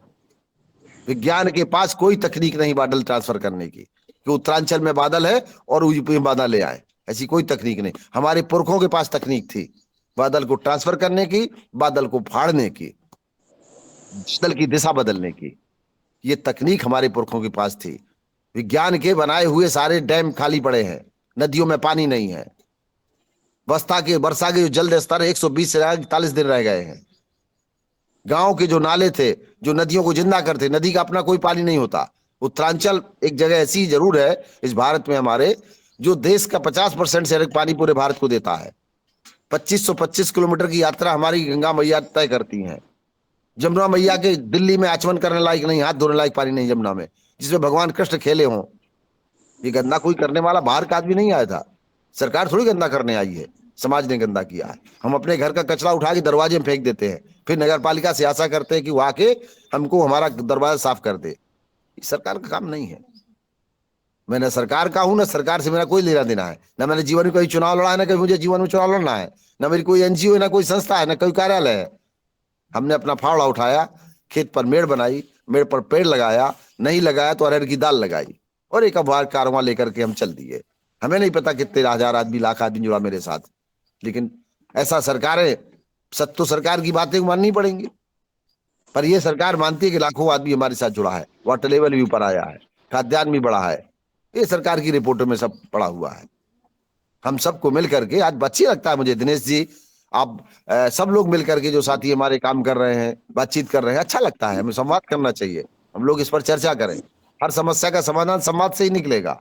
विज्ञान के पास कोई तकनीक नहीं बादल ट्रांसफर करने की, कि उत्तरांचल में बादल है और यूपी में बादल ले आए। ऐसी कोई तकनीक नहीं। हमारे पुरखों के पास तकनीक थी बादल को ट्रांसफर करने की, बादल को फाड़ने की, बादल की दिशा बदलने की। ये तकनीक हमारे पुरखों के पास थी। विज्ञान के बनाए हुए सारे डैम खाली पड़े हैं, नदियों में पानी नहीं है। वर्षा के जो जल स्तर 120 से 41 दिन रह गए हैं। गांव के जो नाले थे, जो नदियों को जिंदा करते, नदी का अपना कोई पानी नहीं होता। उत्तरांचल एक जगह ऐसी जरूर है इस भारत में हमारे, जो देश का 50% से अधिक पानी पूरे भारत को देता है। 2525 किलोमीटर की यात्रा हमारी गंगा मैया तय करती हैं। जमुना मैया के दिल्ली में आचमन करने लायक नहीं, हाथ धोने लायक पानी नहीं जमुना में, जिसमें भगवान कृष्ण खेले हों। ये गंदा कोई करने वाला बाहर का आदमी नहीं आया था। सरकार थोड़ी गंदा करने आई है, समाज ने गंदा किया है। हम अपने घर का कचरा उठा के दरवाजे में फेंक देते हैं, फिर नगर पालिका से आशा करते हैं कि वो आके हमको हमारा दरवाजा साफ कर दे। ये सरकार का काम नहीं है। मैं न सरकार का हूं, न सरकार से मेरा कोई लेना देना है, न मैंने जीवन में कोई चुनाव लड़ा है, न कहीं मुझे जीवन में चुनाव लड़ना है, न मेरी कोई एनजीओ है, न कोई संस्था है, न कोई कार्यालय है। हमने अपना फावड़ा उठाया, खेत पर मेड़ बनाई, मेड़ पर पेड़ लगाया, नहीं लगाया तो अरहर की दाल लगाई, और एक अखबार कारवां लेकर के हम चल दिए। हमें नहीं पता कितने हजार आदमी, लाख आदमी जुड़ा मेरे साथ, लेकिन ऐसा सरकारें, सच तो सरकार की बातें माननी पड़ेंगी। पर यह सरकार मानती है कि लाखों आदमी हमारे साथ जुड़ा है, वाटर लेवल भी ऊपर आया है, खाद्यान्न भी बढ़ा है। ये सरकार की रिपोर्टों में सब पड़ा हुआ है। हम सबको मिल करके, आज अच्छी लगता है मुझे दिनेश जी, आप सब लोग मिल करके जो साथी हमारे काम कर रहे हैं, बातचीत कर रहे हैं, अच्छा लगता है। हमें संवाद करना चाहिए, हम लोग इस पर चर्चा करें। हर समस्या का समाधान संवाद से ही निकलेगा,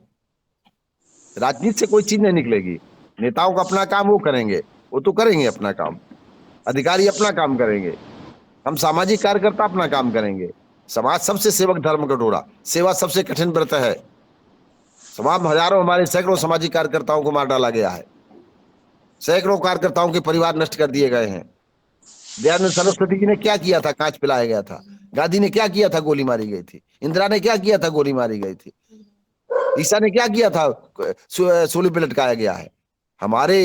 राजनीति से कोई चीज नहीं निकलेगी। नेताओं का अपना काम वो करेंगे, वो तो करेंगे अपना काम, अधिकारी अपना काम करेंगे, हम सामाजिक कार्यकर्ता अपना काम करेंगे। समाज सबसे सेवक धर्म कटोरा, सेवा सबसे कठिन व्रत है। समाज हजारों, हमारे सैकड़ों सामाजिक कार्यकर्ताओं को मार डाला गया है, सैकड़ों कार्यकर्ताओं के परिवार नष्ट कर दिए गए हैं। दयानंद सरस्वती जी ने क्या किया था, कांच पिलाया गया था। गांधी ने क्या किया था, गोली मारी गई थी। इंदिरा ने क्या किया था, गोली मारी गई थी। ईसा ने क्या किया था, सूली पे लटकाया गया है। हमारे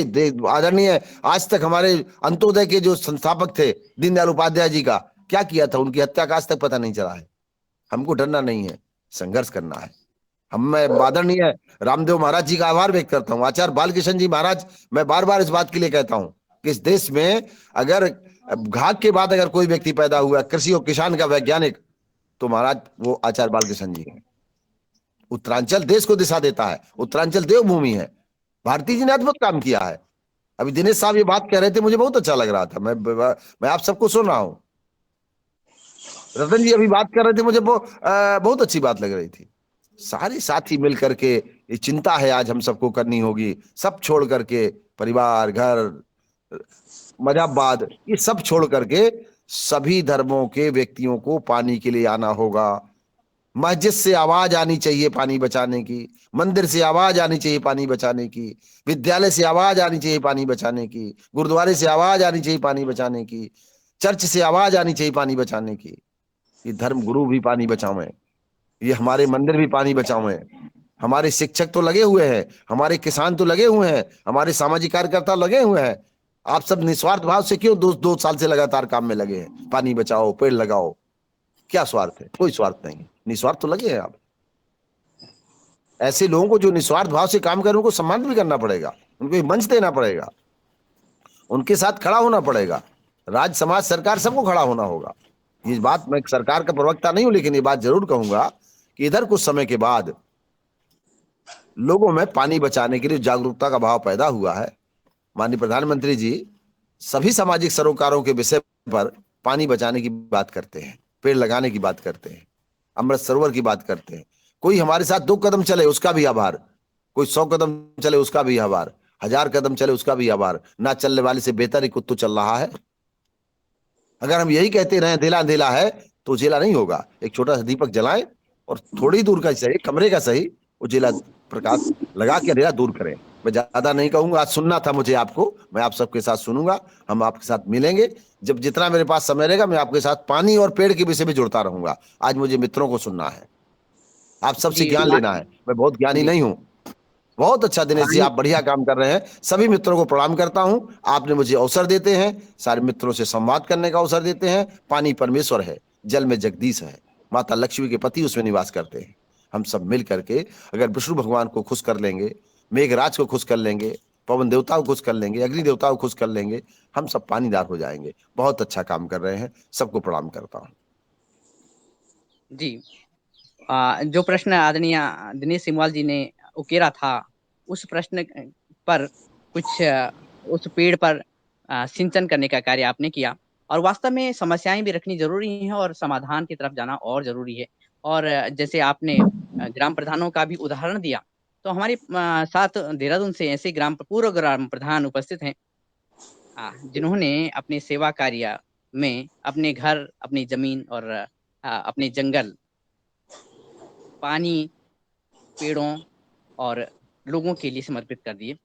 आदरणीय, आज तक हमारे अंत्योदय के जो संस्थापक थे दीनदयाल उपाध्याय जी का क्या किया था, उनकी हत्या का आज तक पता नहीं चला है। हमको डरना नहीं है, संघर्ष करना है। मैं आदरणीय रामदेव महाराज जी का आभार व्यक्त करता हूँ, आचार्य बालकृष्ण जी महाराज। मैं बार बार इस बात के लिए कहता हूँ कि इस देश में अगर घाघ के बाद अगर कोई व्यक्ति पैदा हुआ कृषि और किसान का वैज्ञानिक, तो महाराज वो आचार्य बालकृष्ण जी हैं। उत्तरांचल देश को दिशा देता है, उत्तरांचल देवभूमि है। भारती जी ने अद्भुत काम किया है। अभी दिनेश साहब ये बात कह रहे थे, मुझे बहुत अच्छा लग रहा था। मैं आप सबको सुन रहा हूं। रतन जी अभी बात कर रहे थे, मुझे बहुत अच्छी बात लग रही थी। सारे साथी मिल करके, ये चिंता है आज हम सबको करनी होगी, सब छोड़ करके, परिवार, घर, मजहबवाद, ये सब छोड़ करके सभी धर्मों के व्यक्तियों को पानी के लिए आना होगा। मस्जिद से आवाज आनी चाहिए पानी बचाने की, मंदिर से आवाज आनी चाहिए पानी बचाने की, विद्यालय से आवाज आनी चाहिए पानी बचाने की, गुरुद्वारे से आवाज आनी चाहिए पानी बचाने की, चर्च से आवाज आनी चाहिए पानी बचाने की। ये धर्म गुरु भी पानी बचावें, ये हमारे मंदिर भी पानी बचावें। हमारे शिक्षक तो लगे हुए हैं, हमारे किसान तो लगे हुए हैं, हमारे सामाजिक कार्यकर्ता लगे हुए हैं। आप सब निस्वार्थ भाव से क्यों 2 साल से लगातार काम में लगे हैं? पानी बचाओ, पेड़ लगाओ, क्या स्वार्थ है? कोई स्वार्थ नहीं, निस्वार्थ तो लगे हैं आप। ऐसे लोगों को जो निस्वार्थ भाव से काम करें, उनको सम्मान भी करना पड़ेगा, उनको एक मंच देना पड़ेगा, उनके साथ खड़ा होना पड़ेगा। राज्य, समाज, सरकार, सबको खड़ा होना होगा। ये बात, मैं सरकार का प्रवक्ता नहीं हूं, लेकिन ये बात जरूर कहूंगा कि इधर कुछ समय के बाद लोगों में पानी बचाने के लिए जागरूकता का भाव पैदा हुआ है। माननीय प्रधानमंत्री जी सभी सामाजिक सरोकारों के विषय पर पानी बचाने की बात करते हैं, पेड़ लगाने की बात करते हैं, अमृत सरोवर की बात करते हैं। कोई हमारे साथ 2 कदम चले उसका भी आभार, कोई 100 कदम चले उसका भी आभार, 1000 कदम चले उसका भी आभार। ना चलने वाले से बेहतर ही कुछ तो चल रहा है। अगर हम यही कहते रहे अंधेला अंधेला है, तो उजेला नहीं होगा। एक छोटा सा दीपक जलाएं और थोड़ी दूर का सही, कमरे का सही, उजेला प्रकाश लगा के अंधेरा दूर करें। मैं ज्यादा नहीं कहूंगा, आज सुनना था मुझे आपको, मैं आप सबके साथ सुनूंगा, हम आपके साथ मिलेंगे। जब जितना मेरे पास समय रहेगा, मैं आपके साथ पानी और पेड़ के विषय में जुड़ता रहूंगा। आज मुझे मित्रों को सुनना है, आप सबसे ज्ञान लेना है। मैं बहुत ज्ञानी नहीं हूं। बहुत अच्छा दिनेश जी, आप बढ़िया काम कर रहे हैं। सभी मित्रों को प्रणाम करता हूं। आपने मुझे अवसर देते हैं, सारे मित्रों से संवाद करने का अवसर देते हैं। पानी परमेश्वर है, जल में जगदीश है, माता लक्ष्मी के पति उसमें निवास करते हैं। हम सब मिल करके अगर विष्णु भगवान को खुश कर लेंगे, मेघराज को खुश कर लेंगे, पवन देवता को खुश कर लेंगे, अग्नि देवता को खुश कर लेंगे, हम सब पानीदार हो जाएंगे। बहुत अच्छा काम कर रहे हैं, सबको प्रणाम करता हूँ। जी। जो प्रश्न आदरणीय दिनेश सिमवाल जी ने उकेरा था, उस प्रश्न पर कुछ उस पेड़ पर सिंचन करने का कार्य आपने किया, और वास्तव में समस्याएं भी रखनी जरूरी हैं और समाधान की तरफ जाना और जरूरी है। और जैसे आपने ग्राम प्रधानों का भी उदाहरण दिया, तो हमारे साथ देहरादून से ऐसे पूर्व ग्राम प्रधान उपस्थित हैं, जिन्होंने अपने सेवा कार्य में अपने घर, अपनी जमीन और अपने जंगल, पानी, पेड़ों और लोगों के लिए समर्पित कर दिए।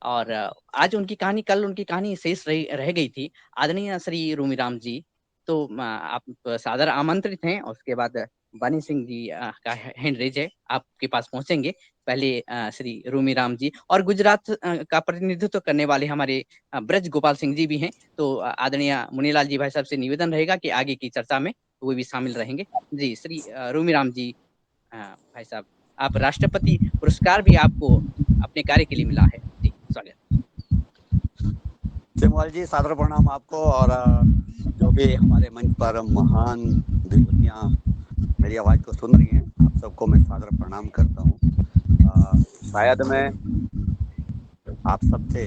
और आज उनकी कहानी, कल उनकी कहानी शेष रह गई थी। आदरणीय श्री रूमीराम जी, तो आप सादर आमंत्रित हैं। और उसके बाद बानी सिंह जी का हैंड रेज है, आपके पास पहुंचेंगे। पहले श्री रूमीराम जी, और गुजरात का प्रतिनिधित्व करने वाले हमारे ब्रज गोपाल सिंह जी भी हैं। तो आदरणीय मुनीलाल जी भाई साहब से निवेदन रहेगा कि आगे की चर्चा में वो भी शामिल रहेंगे। जी, श्री रूमीराम जी भाई साहब, आप राष्ट्रपति पुरस्कार भी आपको अपने कार्य के लिए मिला है। जी, स्वागत। सिमवाल जी, सादर प्रणाम आपको, और जो भी हमारे मंच पर महान विभूतियां मेरी आवाज को सुन रही हैं, आप सबको मैं सादर प्रणाम करता हूं। शायद मैं आप सबसे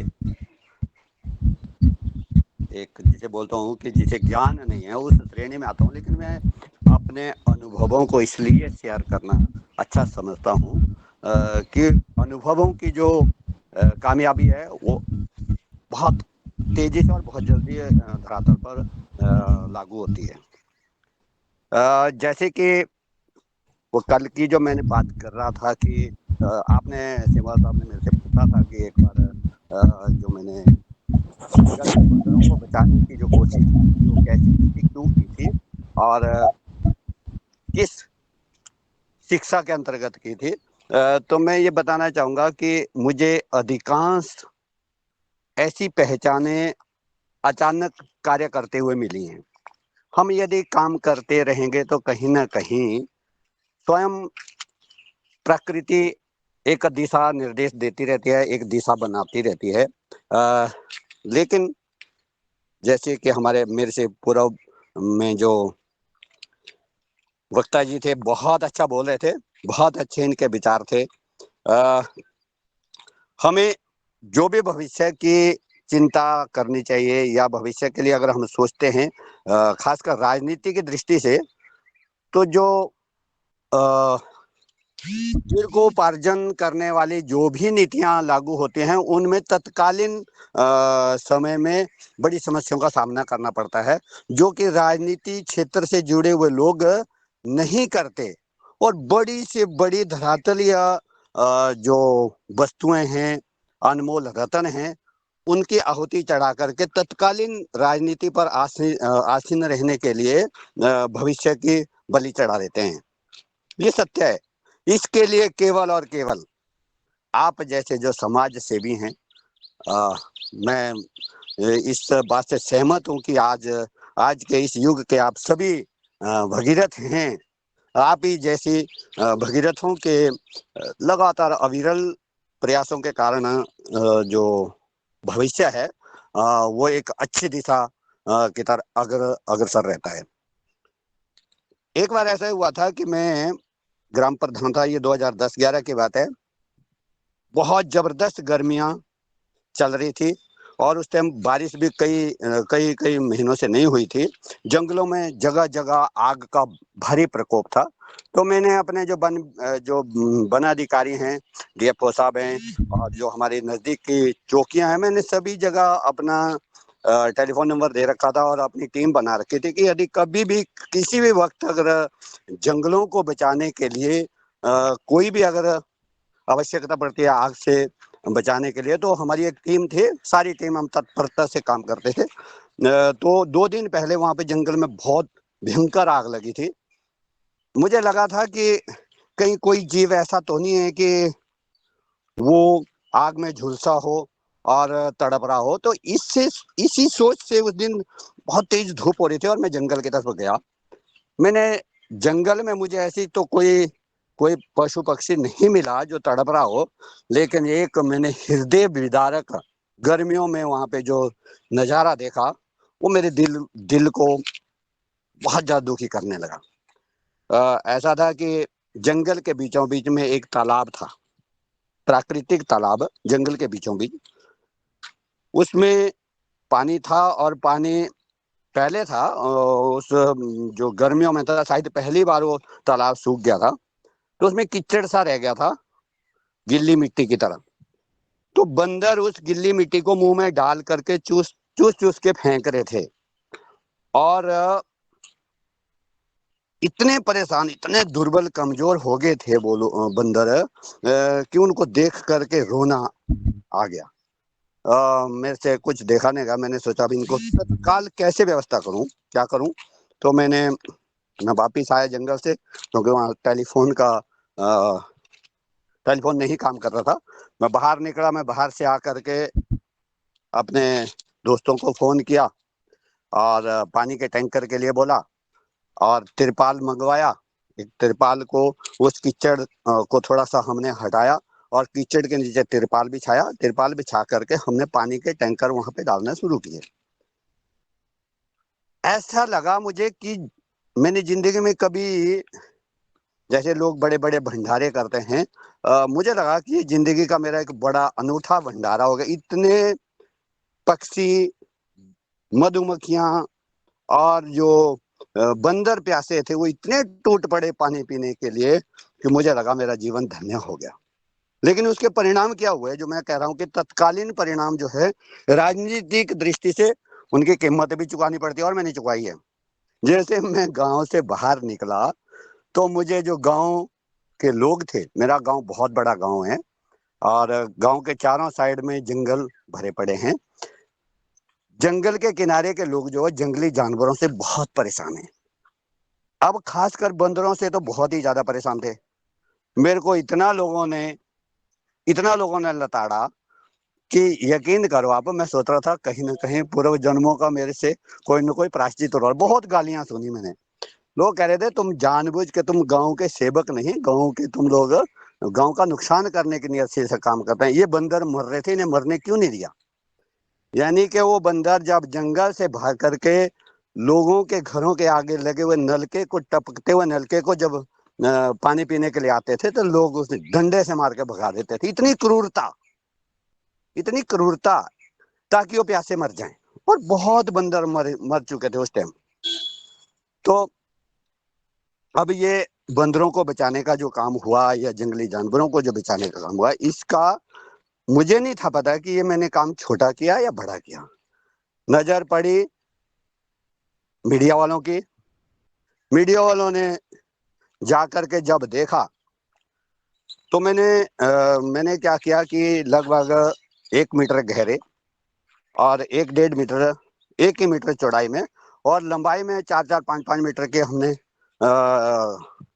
एक जिसे बोलता हूं कि जिसे ज्ञान नहीं है उस श्रेणी में आता हूं, लेकिन मैं अपने अनुभवों को इसलिए शेयर करना अच्छा समझता हूं कि अनुभवों की जो कामयाबी है वो बहुत तेजी से और बहुत जल्दी धरातल पर लागू होती है। जैसे कि वो कल की जो मैंने बात कर रहा था कि आपने सिमवाल साहब ने मेरे से पूछा था कि एक बार जो मैंने जंगल के बंदरों को बचाने की जो कोशिश की वो कैसी थी, क्यों की थी, और किस शिक्षा के अंतर्गत की थी। तो मैं ये बताना चाहूंगा कि मुझे अधिकांश ऐसी पहचानें अचानक कार्य करते हुए मिली हैं। हम यदि काम करते रहेंगे तो कहीं ना कहीं स्वयं प्रकृति एक दिशा निर्देश देती रहती है, एक दिशा बनाती रहती है। लेकिन जैसे कि हमारे मेरे से पूर्व में जो वक्ता जी थे, बहुत अच्छा बोल रहे थे, बहुत अच्छे इनके विचार थे। हमें जो भी भविष्य की चिंता करनी चाहिए या भविष्य के लिए अगर हम सोचते हैं, खासकर राजनीति की दृष्टि से, तो जो जीविकोपार्जन करने वाली जो भी नीतियां लागू होती हैं उनमें तत्कालीन समय में बड़ी समस्याओं का सामना करना पड़ता है, जो कि राजनीति क्षेत्र से जुड़े हुए लोग नहीं करते। और बड़ी से बड़ी धरातल या जो वस्तुएं हैं, अनमोल रत्न हैं, उनकी आहुति चढ़ा करके तत्कालीन राजनीति पर आसीन रहने के लिए भविष्य की बलि चढ़ा देते हैं। ये सत्य है। इसके लिए केवल और केवल आप जैसे जो समाज सेवी हैं, मैं इस बात से सहमत हूं कि आज के इस युग के आप सभी भगीरथ हैं। आप ही जैसी भगीरथों के लगातार अविरल प्रयासों के कारण जो भविष्य है वो एक अच्छी दिशा की तरफ अग्रसर रहता है। एक बार ऐसा हुआ था कि मैं ग्राम प्रधान था, ये 2010-11 की बात है। बहुत जबरदस्त गर्मियां चल रही थी और उस टाइम बारिश भी कई महीनों से नहीं हुई थी। जंगलों में जगह जगह आग का भारी प्रकोप था। तो मैंने अपने जो वन अधिकारी हैं, डीएफओ साहब हैं, और जो हमारी नजदीक की चौकियां हैं, मैंने सभी जगह अपना टेलीफोन नंबर दे रखा था और अपनी टीम बना रखी थी कि यदि कभी भी किसी भी वक्त अगर जंगलों को बचाने के लिए कोई भी अगर आवश्यकता पड़ती है आग से बचाने के लिए, तो हमारी एक टीम थी, सारी टीम हम तत्परता से काम करते थे। तो 2 दिन पहले वहां पे जंगल में बहुत भयंकर आग लगी थी। मुझे लगा था कि कहीं कोई जीव ऐसा तो नहीं है कि वो आग में झुलसा हो और तड़प रहा हो। तो इसी सोच से उस दिन बहुत तेज धूप हो रही थी और मैं जंगल की तरफ गया। मैंने जंगल में मुझे ऐसी तो कोई कोई पशु पक्षी नहीं मिला जो तड़प रहा हो, लेकिन एक मैंने हृदय विदारक गर्मियों में वहां पे जो नजारा देखा, वो मेरे दिल को बहुत ज्यादा दुखी करने लगा। ऐसा था कि जंगल के बीचों बीच में एक तालाब था, प्राकृतिक तालाब जंगल के बीचों बीच। उसमें पानी था, और पानी पहले था उस जो गर्मियों में था, शायद पहली बार वो तालाब सूख गया था, तो उसमें कीचड़ सा रह गया था, गिल्ली मिट्टी की तरह। तो बंदर उस गिल्ली मिट्टी को मुंह में डाल करके चूस चूस चूस के फेंक रहे थे, और इतने परेशान, इतने दुर्बल कमजोर हो गए थे बोलो बंदर, कि उनको देख करके रोना आ गया। मेरे से कुछ देखा नहीं गया। मैंने सोचा अभी इनको तत्काल कैसे व्यवस्था करूं, क्या करूं। तो मैं वापिस आया जंगल से, क्योंकि वहाँ टेलीफोन नहीं काम कर रहा था। मैं बाहर निकला, मैं बाहर से आकर के अपने दोस्तों को फोन किया और पानी के टैंकर के लिए बोला, और तिरपाल मंगवाया। एक तिरपाल को, उस कीचड़ को थोड़ा सा हमने हटाया, और कीचड़ के नीचे तिरपाल बिछाया। तिरपाल बिछा करके हमने पानी के टैंकर वहां पे डालना शुरू किए। ऐसा लगा मुझे कि मैंने जिंदगी में कभी, जैसे लोग बड़े बड़े भंडारे करते हैं, मुझे लगा कि जिंदगी का मेरा एक बड़ा अनूठा भंडारा हो गया। इतने पक्षी, मधुमक्खियां और जो बंदर प्यासे थे, वो इतने टूट पड़े पानी पीने के लिए कि मुझे लगा मेरा जीवन धन्य हो गया। लेकिन उसके परिणाम क्या हुए, जो मैं कह रहा हूं कि तत्कालीन परिणाम जो है, राजनीतिक दृष्टि से उनकी कीमत भी चुकानी पड़ती है, और मैंने चुकाई है। जैसे मैं गांव से बाहर निकला, तो मुझे जो गांव के लोग थे, मेरा गांव बहुत बड़ा गांव है, और गांव के चारों साइड में जंगल भरे पड़े हैं। जंगल के किनारे के लोग जो है, जंगली जानवरों से बहुत परेशान हैं। अब खासकर बंदरों से तो बहुत ही ज्यादा परेशान थे। मेरे को इतना लोगों ने लताड़ा कि यकीन करो आप, मैं सोच रहा था कहीं ना कहीं पूर्व जन्मों का मेरे से कोई ना कोई प्रायश्चित हो रहा है। बहुत गालियां सुनी मैंने। लोग कह रहे थे तुम जानबूझ के, तुम गांव के सेवक नहीं, गांव के तुम लोग गांव का नुकसान करने की नियत से काम करते हैं। ये बंदर मर रहे थे, इन्हें मरने क्यों नहीं दिया। यानी कि वो बंदर जब जंगल से भाग करके लोगों के घरों के आगे लगे हुए नलके को, टपकते हुए नलके को जब पानी पीने के लिए आते थे, तो लोग उसे डंडे से मार के भगा देते थे। इतनी क्रूरता, इतनी क्रूरता, ताकि वो प्यासे मर जाएं। और बहुत बंदर मर चुके थे उस टाइम। तो अब ये बंदरों को बचाने का जो काम हुआ, या जंगली जानवरों को जो बचाने का काम हुआ, इसका मुझे नहीं था पता कि ये मैंने काम छोटा किया या बड़ा किया। नजर पड़ी मीडिया वालों की। मीडिया वालों ने जाकर के जब देखा, तो मैंने क्या किया कि लगभग 1 मीटर गहरे और 1-1.5 मीटर, 1 ही मीटर चौड़ाई में और लंबाई में 4-4, 5-5 मीटर के हमने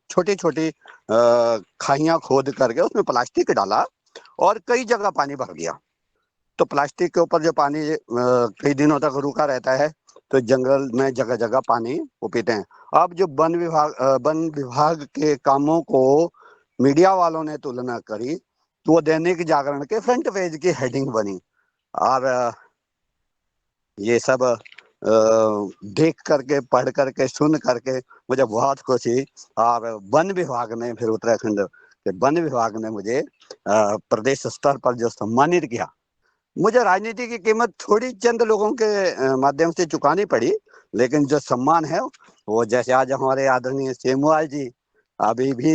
छोटी छोटी खाइयां खोद करके उसमें प्लास्टिक डाला, और कई जगह पानी भर दिया। तो प्लास्टिक के ऊपर जो पानी कई दिनों तक रुका रहता है, तो जंगल में जगह जगह पानी वो पीते हैं। अब जो वन विभाग के कामों को मीडिया वालों ने तुलना करी, तो वो दैनिक जागरण के फ्रंट पेज की हेडिंग बनी। और ये सब देख करके, पढ़ करके, सुन करके मुझे बहुत खुशी। और वन विभाग ने, फिर उत्तराखंड के वन विभाग ने मुझे प्रदेश स्तर पर जो सम्मानित किया। मुझे राजनीति की कीमत थोड़ी चंद लोगों के माध्यम से चुकानी पड़ी, लेकिन जो सम्मान है वो, जैसे आज हमारे आदरणीय सेमवाल जी अभी भी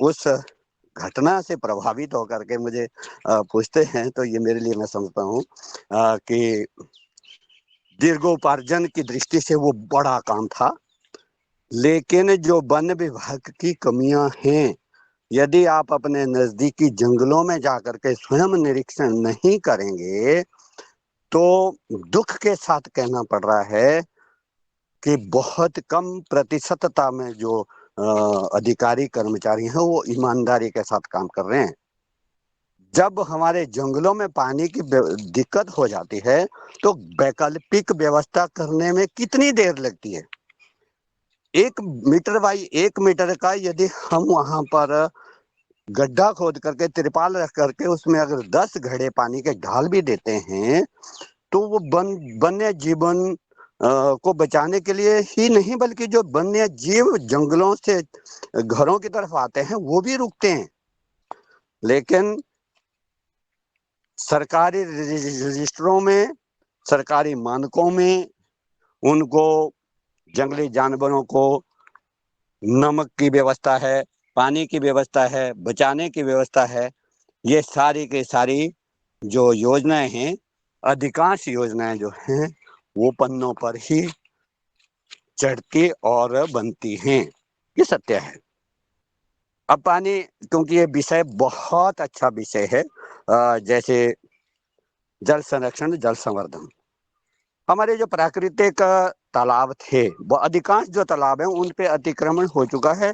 उस घटना से प्रभावित होकर के मुझे पूछते हैं, तो ये मेरे लिए, मैं समझता हूँ कि दीर्घोपार्जन की दृष्टि से वो बड़ा काम था। लेकिन जो वन विभाग की कमियां हैं, यदि आप अपने नजदीकी जंगलों में जाकर के स्वयं निरीक्षण नहीं करेंगे, तो दुख के साथ कहना पड़ रहा है कि बहुत कम प्रतिशतता में जो अधिकारी कर्मचारी हैं, वो ईमानदारी के साथ काम कर रहे हैं। जब हमारे जंगलों में पानी की दिक्कत हो जाती है, तो वैकल्पिक व्यवस्था करने में कितनी देर लगती है। 1 मीटर बाई 1 मीटर का यदि हम वहां पर गड्ढा खोद करके तिरपाल रख करके उसमें अगर 10 घड़े पानी के डाल भी देते हैं तो वो वन्य जीवन को बचाने के लिए ही नहीं बल्कि जो वन्य जीव जंगलों से घरों की तरफ आते हैं वो भी रुकते हैं। लेकिन सरकारी रजिस्टरों में, सरकारी मानकों में उनको जंगली जानवरों को नमक की व्यवस्था है, पानी की व्यवस्था है, बचाने की व्यवस्था है। ये सारी की सारी जो योजनाएं हैं, अधिकांश योजनाएं जो हैं वो पन्नों पर ही चढ़ती और बनती हैं। ये सत्य है। अब पानी, क्योंकि ये विषय बहुत अच्छा विषय है, जैसे जल संरक्षण, जल संवर्धन। हमारे जो प्राकृतिक तालाब थे, वो अधिकांश जो तालाब हैं उन पे अतिक्रमण हो चुका है।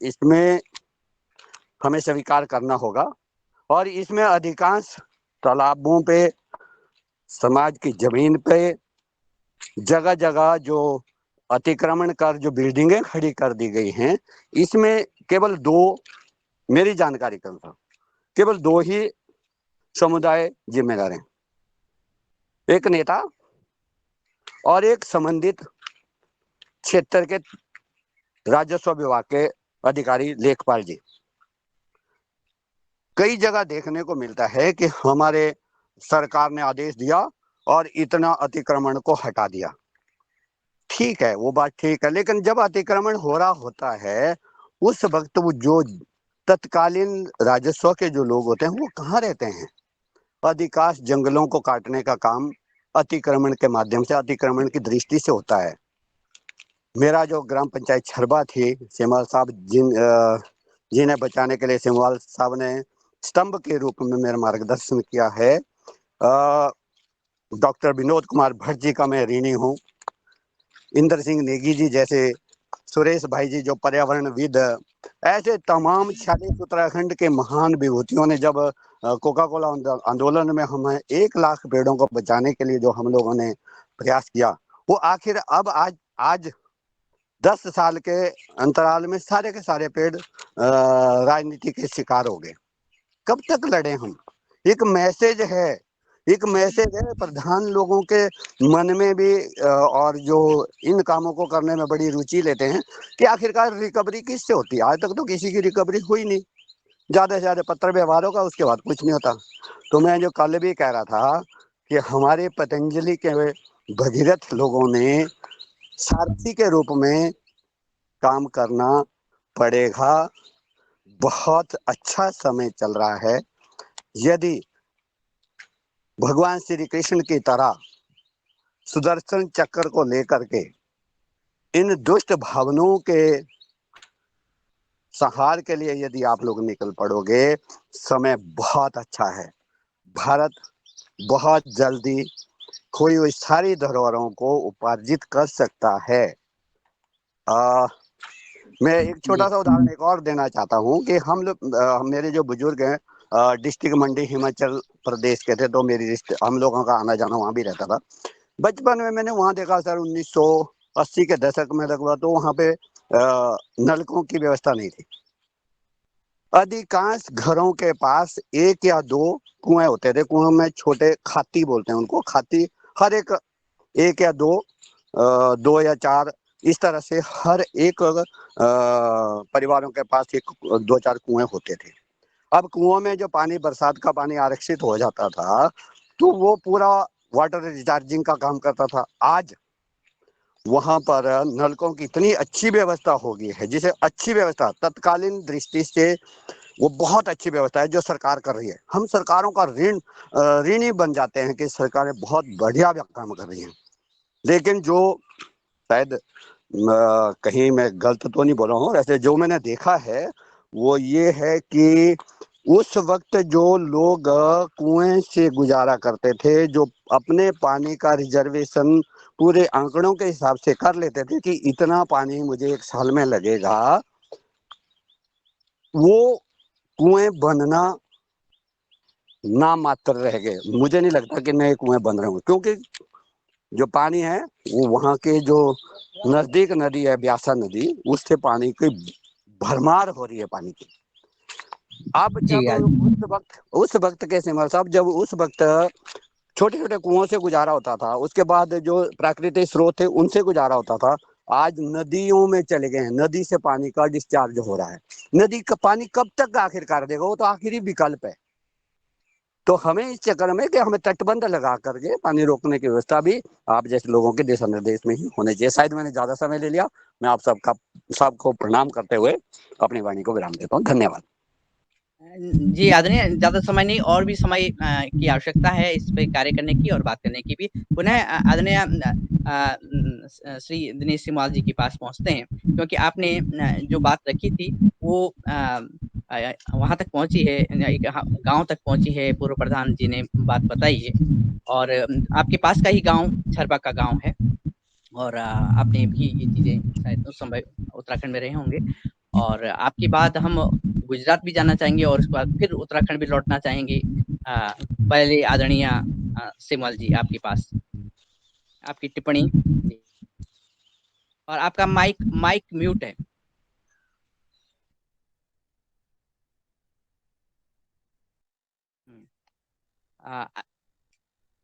इसमें हमें स्वीकार करना होगा। और इसमें अधिकांश तालाबों पे, समाज की जमीन पे जगह जगह जो अतिक्रमण कर जो बिल्डिंगें खड़ी कर दी गई हैं, इसमें केवल 2, मेरी जानकारी के अनुसार केवल 2 ही समुदाय जिम्मेदार हैं, एक नेता और एक संबंधित क्षेत्र के राजस्व विभाग के अधिकारी लेखपाल जी। कई जगह देखने को मिलता है कि हमारे सरकार ने आदेश दिया और इतना अतिक्रमण को हटा दिया। ठीक है, वो बात ठीक है, लेकिन जब अतिक्रमण हो रहा होता है उस वक्त वो जो तत्कालीन राजस्व के जो लोग होते हैं वो कहाँ रहते हैं? अधिकांश जंगलों को काटने का काम अतिक्रमण के माध्यम से, अतिक्रमण की दृष्टि से होता है। मेरा जो ग्राम पंचायत छरबा थी, सेमवाल साहब जिन्हें बचाने के लिए सेमवाल साहब ने स्तंभ के रूप में मेरा मार्गदर्शन किया है। डॉक्टर विनोद कुमार भट्ट जी का मैं ऋणी हूँ। इंद्र सिंह नेगी जी जैसे, सुरेश भाई जी जो पर्यावरणविद, ऐसे तमाम 46 उत्तराखंड के महान विभूतियों ने जब कोका कोला आंदोलन में हमें 1 लाख पेड़ों को बचाने के लिए जो हम लोगों ने प्रयास किया, वो आखिर अब आज 10 साल के अंतराल में सारे के सारे पेड़ राजनीति के शिकार हो गए। कब तक लड़े हम? एक मैसेज है, एक मैसेज है प्रधान लोगों के मन में भी, और जो इन कामों को करने में बड़ी रुचि लेते हैं कि आखिरकार रिकवरी किससे होती है। आज तक तो किसी की रिकवरी हुई नहीं, ज्यादा से ज्यादा पत्र व्यवहार होगा, उसके बाद कुछ नहीं होता। तो मैं जो कल भी कह रहा था कि हमारे पतंजलि के भगीरथ लोगों ने सारथी के रूप में काम करना पड़ेगा। बहुत अच्छा समय चल रहा है। यदि भगवान श्री कृष्ण की तरह सुदर्शन चक्र को लेकर के इन दुष्ट भावनाओं के संहार के लिए यदि आप लोग निकल पड़ोगे, समय बहुत अच्छा है। भारत बहुत जल्दी खोई हुई सारी धरोहरों को उपार्जित कर सकता है। मैं एक छोटा जी सा उदाहरण एक और देना चाहता हूँ कि हम लोग, मेरे जो बुजुर्ग हैं, डिस्ट्रिक्ट मंडी हिमाचल प्रदेश के थे, तो हम लोगों का आना जाना वहाँ भी रहता था। बचपन में मैंने वहाँ देखा सर, 1980 के दशक में लगभग, तो वहाँ पे नलकों की व्यवस्था नहीं थी। अधिकांश घरों के पास 1 या 2 कुएं होते थे। कुएं में छोटे खाती बोलते हैं उनको, खाती, हर एक या 2 या 4 इस तरह से हर एक परिवारों के पास 1-2-4 कुएं होते थे। अब कुओं में जो पानी, बरसात का पानी आरक्षित हो जाता था तो वो पूरा वाटर रिचार्जिंग का काम करता था। आज वहां पर नलकों की इतनी अच्छी व्यवस्था हो गई है, जिसे अच्छी व्यवस्था तत्कालीन दृष्टि से वो बहुत अच्छी व्यवस्था है जो सरकार कर रही है। हम सरकारों का ऋणी बन जाते हैं कि सरकारें बहुत बढ़िया काम कर रही हैं। लेकिन जो शायद कहीं मैं गलत तो नहीं बोल रहा हूँ, वैसे जो मैंने देखा है वो ये है कि उस वक्त जो लोग कुएं से गुजारा करते थे, जो अपने पानी का रिजर्वेशन पूरे आंकड़ों के हिसाब से कर लेते थे कि इतना पानी मुझे 1 साल में लगेगा, वो कुएं बनना नाम मात्र रह गए। मुझे नहीं लगता कि नए कुएं बन रहे होंगे, क्योंकि जो पानी है वो वहाँ के जो नजदीक नदी है ब्यासा नदी, उससे पानी की भरमार हो रही है पानी की। अब जी जब उस वक्त के सिमर साहब, जब उस वक्त छोटे छोटे कुओं से गुजारा होता था, उसके बाद जो प्राकृतिक स्रोत थे उनसे गुजारा होता था, आज नदियों में चले गए हैं। नदी से पानी का डिस्चार्ज हो रहा है। नदी का पानी कब तक आखिरकार देगा, वो तो आखिरी विकल्प है। तो हमें इस चक्कर में कि हमें तटबंध लगा करके पानी रोकने की व्यवस्था भी आप जैसे लोगों के दिशा निर्देश में ही होने चाहिए। शायद मैंने ज्यादा समय ले लिया। मैं आप सबको प्रणाम करते हुए अपनी वाणी को विराम देता हूँ। धन्यवाद। जी आदरणीय, ज्यादा समय नहीं, और भी समय की आवश्यकता है इस पे कार्य करने की और बात करने की भी। पुनः आदरणीय श्री दिनेश सिमवाल जी के पास पहुंचते हैं, क्योंकि आपने जो बात रखी थी वो वहां तक पहुंची है, एक गांव तक पहुंची है। पूर्व प्रधान जी ने बात बताई है, और आपके पास का ही गांव छरबा का गांव है, और आपने भी ये चीजें शायद उस समय उत्तराखंड में रहे होंगे। और आपकी बात हम गुजरात भी जाना चाहेंगे, और उसके बाद फिर उत्तराखंड भी लौटना चाहेंगे। पहले आदरणीय सिमल जी, आपके पास आपकी टिप्पणी जी। और आपका माइक माइक म्यूट है।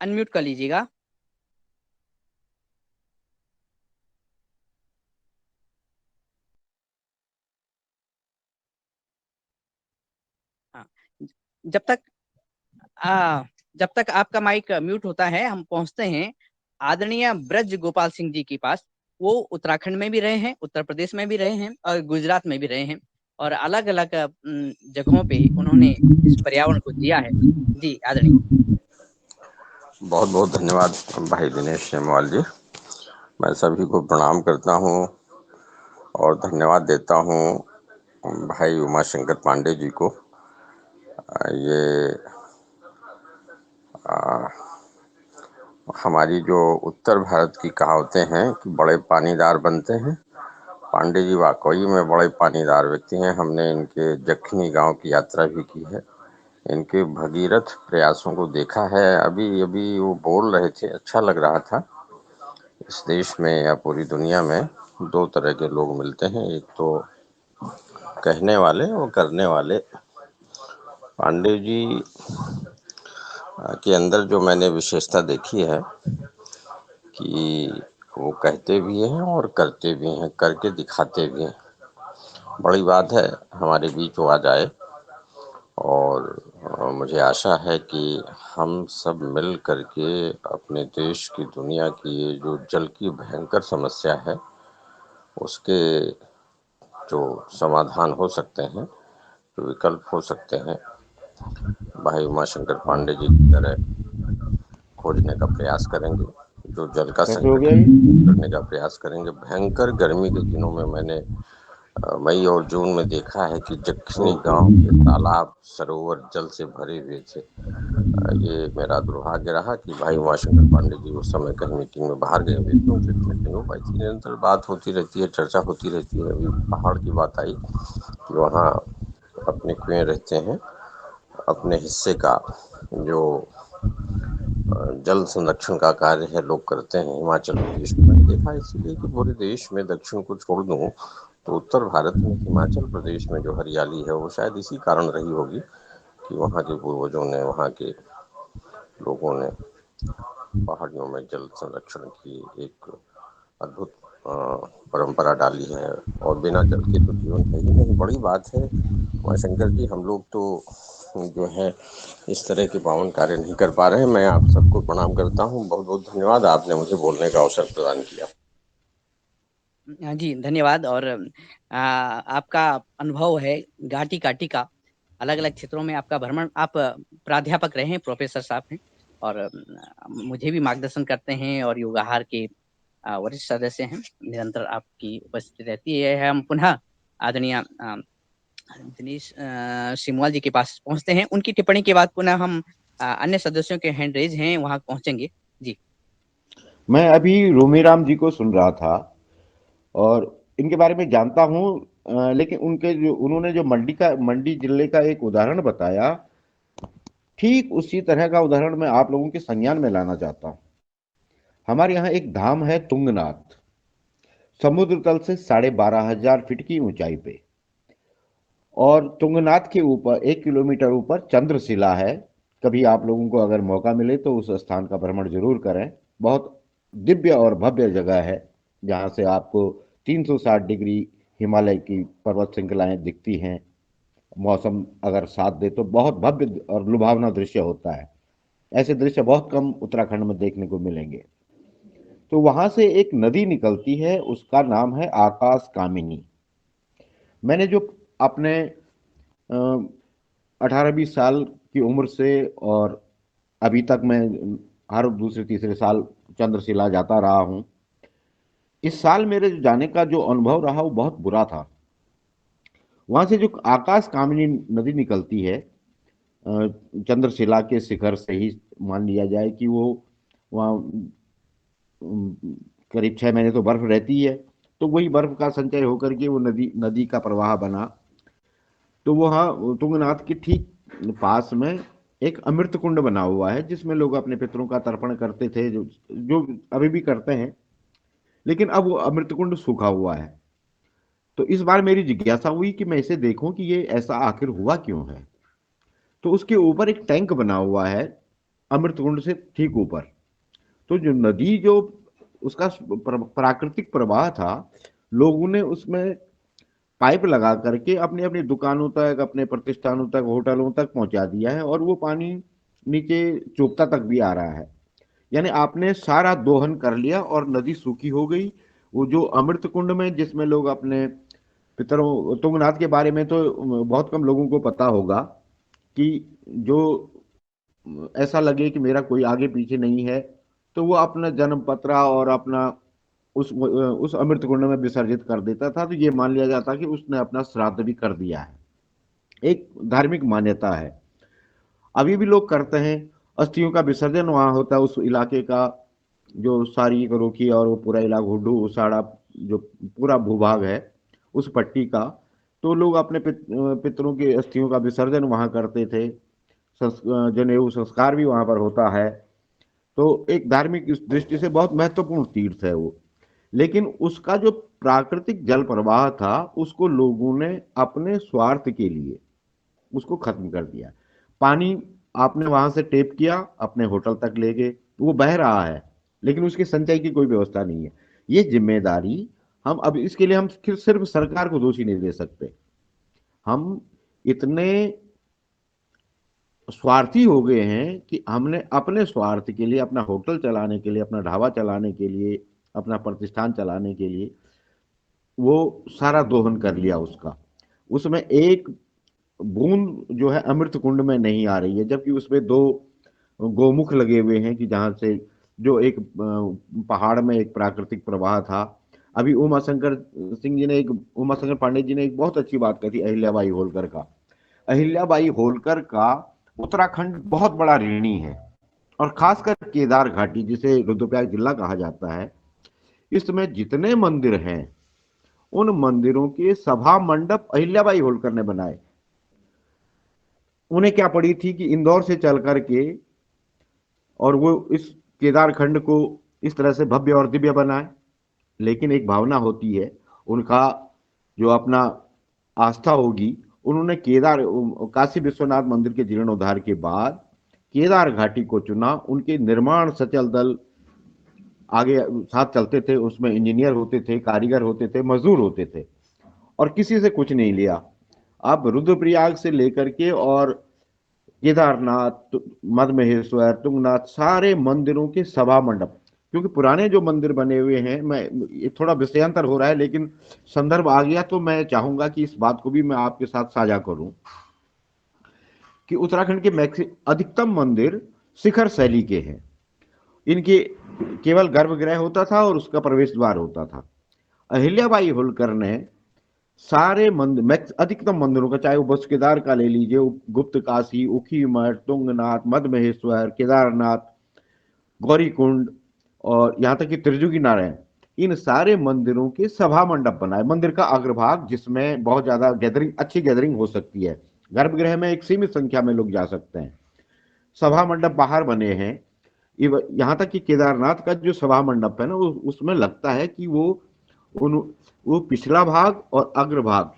अनम्यूट कर लीजिएगा। हाँ, जब तक आ, जब तक आपका माइक म्यूट होता है, हम पहुंचते हैं आदरणीय ब्रज गोपाल सिंह जी के पास। वो उत्तराखंड में भी रहे हैं, उत्तर प्रदेश में भी रहे हैं, और गुजरात में भी रहे हैं, और अलग अलग जगहों पे उन्होंने इस पर्यावरण को जिया है। जी आदरणीय। बहुत बहुत धन्यवाद भाई दिनेश शेमवाल जी। मैं सभी को प्रणाम करता हूँ और धन्यवाद देता हूँ भाई उमाशंकर पांडे जी को। ये हमारी जो उत्तर भारत की कहावतें हैं कि बड़े पानीदार बनते हैं, पांडे जी वाकई में बड़े पानीदार व्यक्ति हैं। हमने इनके जखनी गांव की यात्रा भी की है, इनके भगीरथ प्रयासों को देखा है। अभी अभी वो बोल रहे थे, अच्छा लग रहा था। इस देश में या पूरी दुनिया में दो तरह के लोग मिलते हैं, एक तो कहने वाले और करने वाले। पांडे जी के अंदर जो मैंने विशेषता देखी है कि वो कहते भी हैं और करते भी हैं, करके दिखाते भी हैं। बड़ी बात है हमारे बीच वो आ जाए, और मुझे आशा है कि हम सब मिल करके अपने देश की, दुनिया की ये जो जल की भयंकर समस्या है उसके जो समाधान हो सकते हैं, जो विकल्प हो सकते हैं, भाई उमाशंकर पांडे जी की तरह खोजने का प्रयास करेंगे। जो जल का कैसे हो संकट गया है ये? करने का प्रयास करेंगे। भयंकर गर्मी के दिनों में मैंने मई और जून में देखा है कि जखनी ओके। गांव के तालाब सरोवर जल से भरे हुए थे। ये मेरा दुर्भाग्य रहा कि भाई उमाशंकर पांडे जी उस समय कहीं मीटिंग में बाहर गए हुए थे, उनसे भेंट नहीं हो पाई थी। निरंतर बात होती रहती है, चर्चा होती रहती है। अभी पहाड़ की बात आई कि वहाँ अपने कुएं रहते हैं, अपने हिस्से का जो जल संरक्षण का कार्य है लोग करते हैं हिमाचल प्रदेश में। मैंने देखा इसीलिए कि पूरे देश में दक्षिण को छोड़ दूं तो उत्तर भारत में हिमाचल प्रदेश में जो हरियाली है वो शायद इसी कारण रही होगी कि वहाँ के पूर्वजों ने, वहाँ के लोगों ने पहाड़ियों में जल संरक्षण की एक अद्भुत परंपरा डाली है, और बिना जल के तो जीवन है ही नहीं। बड़ी बात है उमाशंकर जी, हम लोग तो जो है इस तरह के पावन कार्य नहीं कर पा रहे हैं। मैं आप सबको प्रणाम करता हूँ। बहुत बहुत धन्यवाद, आपने मुझे बोलने का अवसर प्रदान किया। जी धन्यवाद। और आपका अनुभव है घाटी काटी का, अलग अलग क्षेत्रों में आपका भ्रमण। आप प्राध्यापक रहे हैं, प्रोफेसर साहब हैं, और मुझे भी मार्गदर्शन करते हैं, और योगाहार के वरिष्ठ सदस्य हैं। निरंतर आपकी उपस्थिति रहती है। हम पुनः आदरणीय दिनेश सिमवाल जी के पास पहुंचते हैं। उनकी टिप्पणी के बाद पुनः हम अन्य सदस्यों के हैंड रेज हैं वहां पहुंचेंगे। जी। मैं अभी रोमीराम जी को सुन रहा था और इनके बारे में जानता हूँ, लेकिन उनके जो उन्होंने जो मंडी जिले का एक उदाहरण बताया, ठीक उसी तरह का उदाहरण मैं आप लोगों के संज्ञान में लाना चाहता हूँ। हमारे यहाँ एक धाम है तुंगनाथ, समुद्र तल से 12,500 फीट की ऊंचाई पे। और तुंगनाथ के ऊपर 1 किलोमीटर ऊपर चंद्रशिला है। कभी आप लोगों को अगर मौका मिले तो उस स्थान का भ्रमण जरूर करें। बहुत दिव्य और भव्य जगह है, जहाँ से आपको 360 डिग्री हिमालय की पर्वत श्रृंखलाएं दिखती हैं। मौसम अगर साथ दे तो बहुत भव्य और लुभावना दृश्य होता है। ऐसे दृश्य बहुत कम उत्तराखंड में देखने को मिलेंगे। तो वहां से एक नदी निकलती है, उसका नाम है आकाश कामिनी। मैंने जो अपने 18-20 साल की उम्र से और अभी तक मैं हर दूसरे तीसरे साल चंद्रशिला जाता रहा हूं, इस साल मेरे जाने का जो अनुभव रहा वो बहुत बुरा था। वहां से जो आकाश कामिनी नदी निकलती है, चंद्रशिला के शिखर से ही मान लिया जाए कि वो वहाँ करीब 6 महीने तो बर्फ रहती है। तो वही बर्फ का संचय होकर के वो नदी नदी का प्रवाह बना। तो वहाँ तुंगनाथ के ठीक पास में एक अमृत कुंड बना हुआ है, जिसमें लोग अपने पितरों का तर्पण करते थे, जो जो अभी भी करते हैं। लेकिन अब वो अमृत कुंड सूखा हुआ है। तो इस बार मेरी जिज्ञासा हुई कि मैं इसे देखूं कि ये ऐसा आखिर हुआ क्यों है। तो उसके ऊपर एक टैंक बना हुआ है, अमृत कुंड से ठीक ऊपर। तो जो नदी जो उसका प्राकृतिक प्रवाह था, लोगों ने उसमें पाइप लगा करके अपनी अपनी दुकानों तक, अपने प्रतिष्ठानों तक, होटलों तक पहुंचा दिया है, और वो पानी नीचे चोपता तक भी आ रहा है। यानी आपने सारा दोहन कर लिया और नदी सूखी हो गई। वो जो अमृत कुंड में जिसमें लोग अपने पितरों, तुंगनाथ के बारे में तो बहुत कम लोगों को पता होगा कि जो ऐसा लगे कि मेरा कोई आगे पीछे नहीं है, तो वो अपना जन्म पत्रा और अपना उस अमृत कुंड में विसर्जित कर देता था। तो ये मान लिया जाता कि उसने अपना श्राद्ध भी कर दिया है। एक धार्मिक मान्यता है, अभी भी लोग करते हैं। अस्थियों का विसर्जन वहां होता है, उस इलाके का जो सारी रोकी और वो पूरा इलाका हुड्डू उसाड़ा, जो पूरा भूभाग है उस पट्टी का। तो लोग अपने पितरों की अस्थियों का विसर्जन वहां करते थे। जनेऊ संस्कार भी वहां पर होता है। तो एक धार्मिक इस दृष्टि से बहुत महत्वपूर्ण तीर्थ है वो। लेकिन उसका जो प्राकृतिक जल प्रवाह था, उसको लोगों ने अपने स्वार्थ के लिए उसको खत्म कर दिया। पानी आपने वहां से टेप किया, अपने होटल तक ले गए, वो बह रहा है, लेकिन उसके संचय की कोई व्यवस्था नहीं है। ये जिम्मेदारी हम अब इसके लिए हम सिर्फ सरकार को दोषी नहीं दे सकते। हम इतने स्वार्थी हो गए हैं कि हमने अपने स्वार्थ के लिए, अपना होटल चलाने के लिए, अपना ढाबा चलाने के लिए, अपना प्रतिष्ठान चलाने के लिए वो सारा दोहन कर लिया उसका। उसमें एक बूंद जो है अमृत कुंड में नहीं आ रही है, जबकि उसमें 2 गोमुख लगे हुए हैं कि जहां से जो एक पहाड़ में एक प्राकृतिक प्रवाह था। अभी उमा शंकर पांडे जी ने एक बहुत अच्छी बात कही थी अहिल्याबाई होलकर का। अहिल्याबाई होलकर का उत्तराखंड बहुत बड़ा ऋणी है, और खासकर केदार घाटी, जिसे रुद्रप्रयाग जिला कहा जाता है, इसमें जितने मंदिर हैं उन मंदिरों के सभा मंडप अहिल्याबाई होलकर ने बनाए। उन्हें क्या पड़ी थी कि इंदौर से चल करके और वो इस केदार खंड को इस तरह से भव्य और दिव्य बनाए। लेकिन एक भावना होती है उनका, जो अपना आस्था होगी, उन्होंने काशी विश्वनाथ मंदिर के जीर्णोद्धार के बाद केदार घाटी को चुना। उनके निर्माण सचल दल आगे साथ चलते थे, उसमें इंजीनियर होते थे, कारीगर होते थे, मजदूर होते थे, और किसी से कुछ नहीं लिया। अब रुद्रप्रयाग से लेकर के और केदारनाथ, मदमहेश्वर, तुंगनाथ, सारे मंदिरों के सभा मंडप, क्योंकि पुराने जो मंदिर बने हुए हैं, मैं ये थोड़ा विषयांतर हो रहा है, लेकिन संदर्भ आ गया तो मैं चाहूंगा कि इस बात को भी मैं आपके साथ साझा करूं कि उत्तराखंड के अधिकतम मंदिर शिखर शैली के हैं। इनके केवल गर्भगृह होता था और उसका प्रवेश द्वार होता था। अहिल्याबाई होलकर ने सारे मंदिर, अधिकतम मंदिरों का, चाहे वो बस केदार का ले लीजिए, गुप्त काशी, उखी मठ, तुंगनाथ, मदमहेश्वर, केदारनाथ, गौरीकुंड, और यहाँ तक कि त्रिजुगी नारायण, इन सारे मंदिरों के सभा मंडप बनाए। मंदिर का अग्रभाग जिसमें बहुत ज्यादा गैदरिंग, अच्छी गैदरिंग हो सकती है। गर्भगृह में एक सीमित संख्या में लोग जा सकते हैं। सभा मंडप बाहर बने हैं, यहाँ तक कि केदारनाथ का जो सभा मंडप है ना, उसमें लगता है कि वो पिछला भाग और अग्र भाग,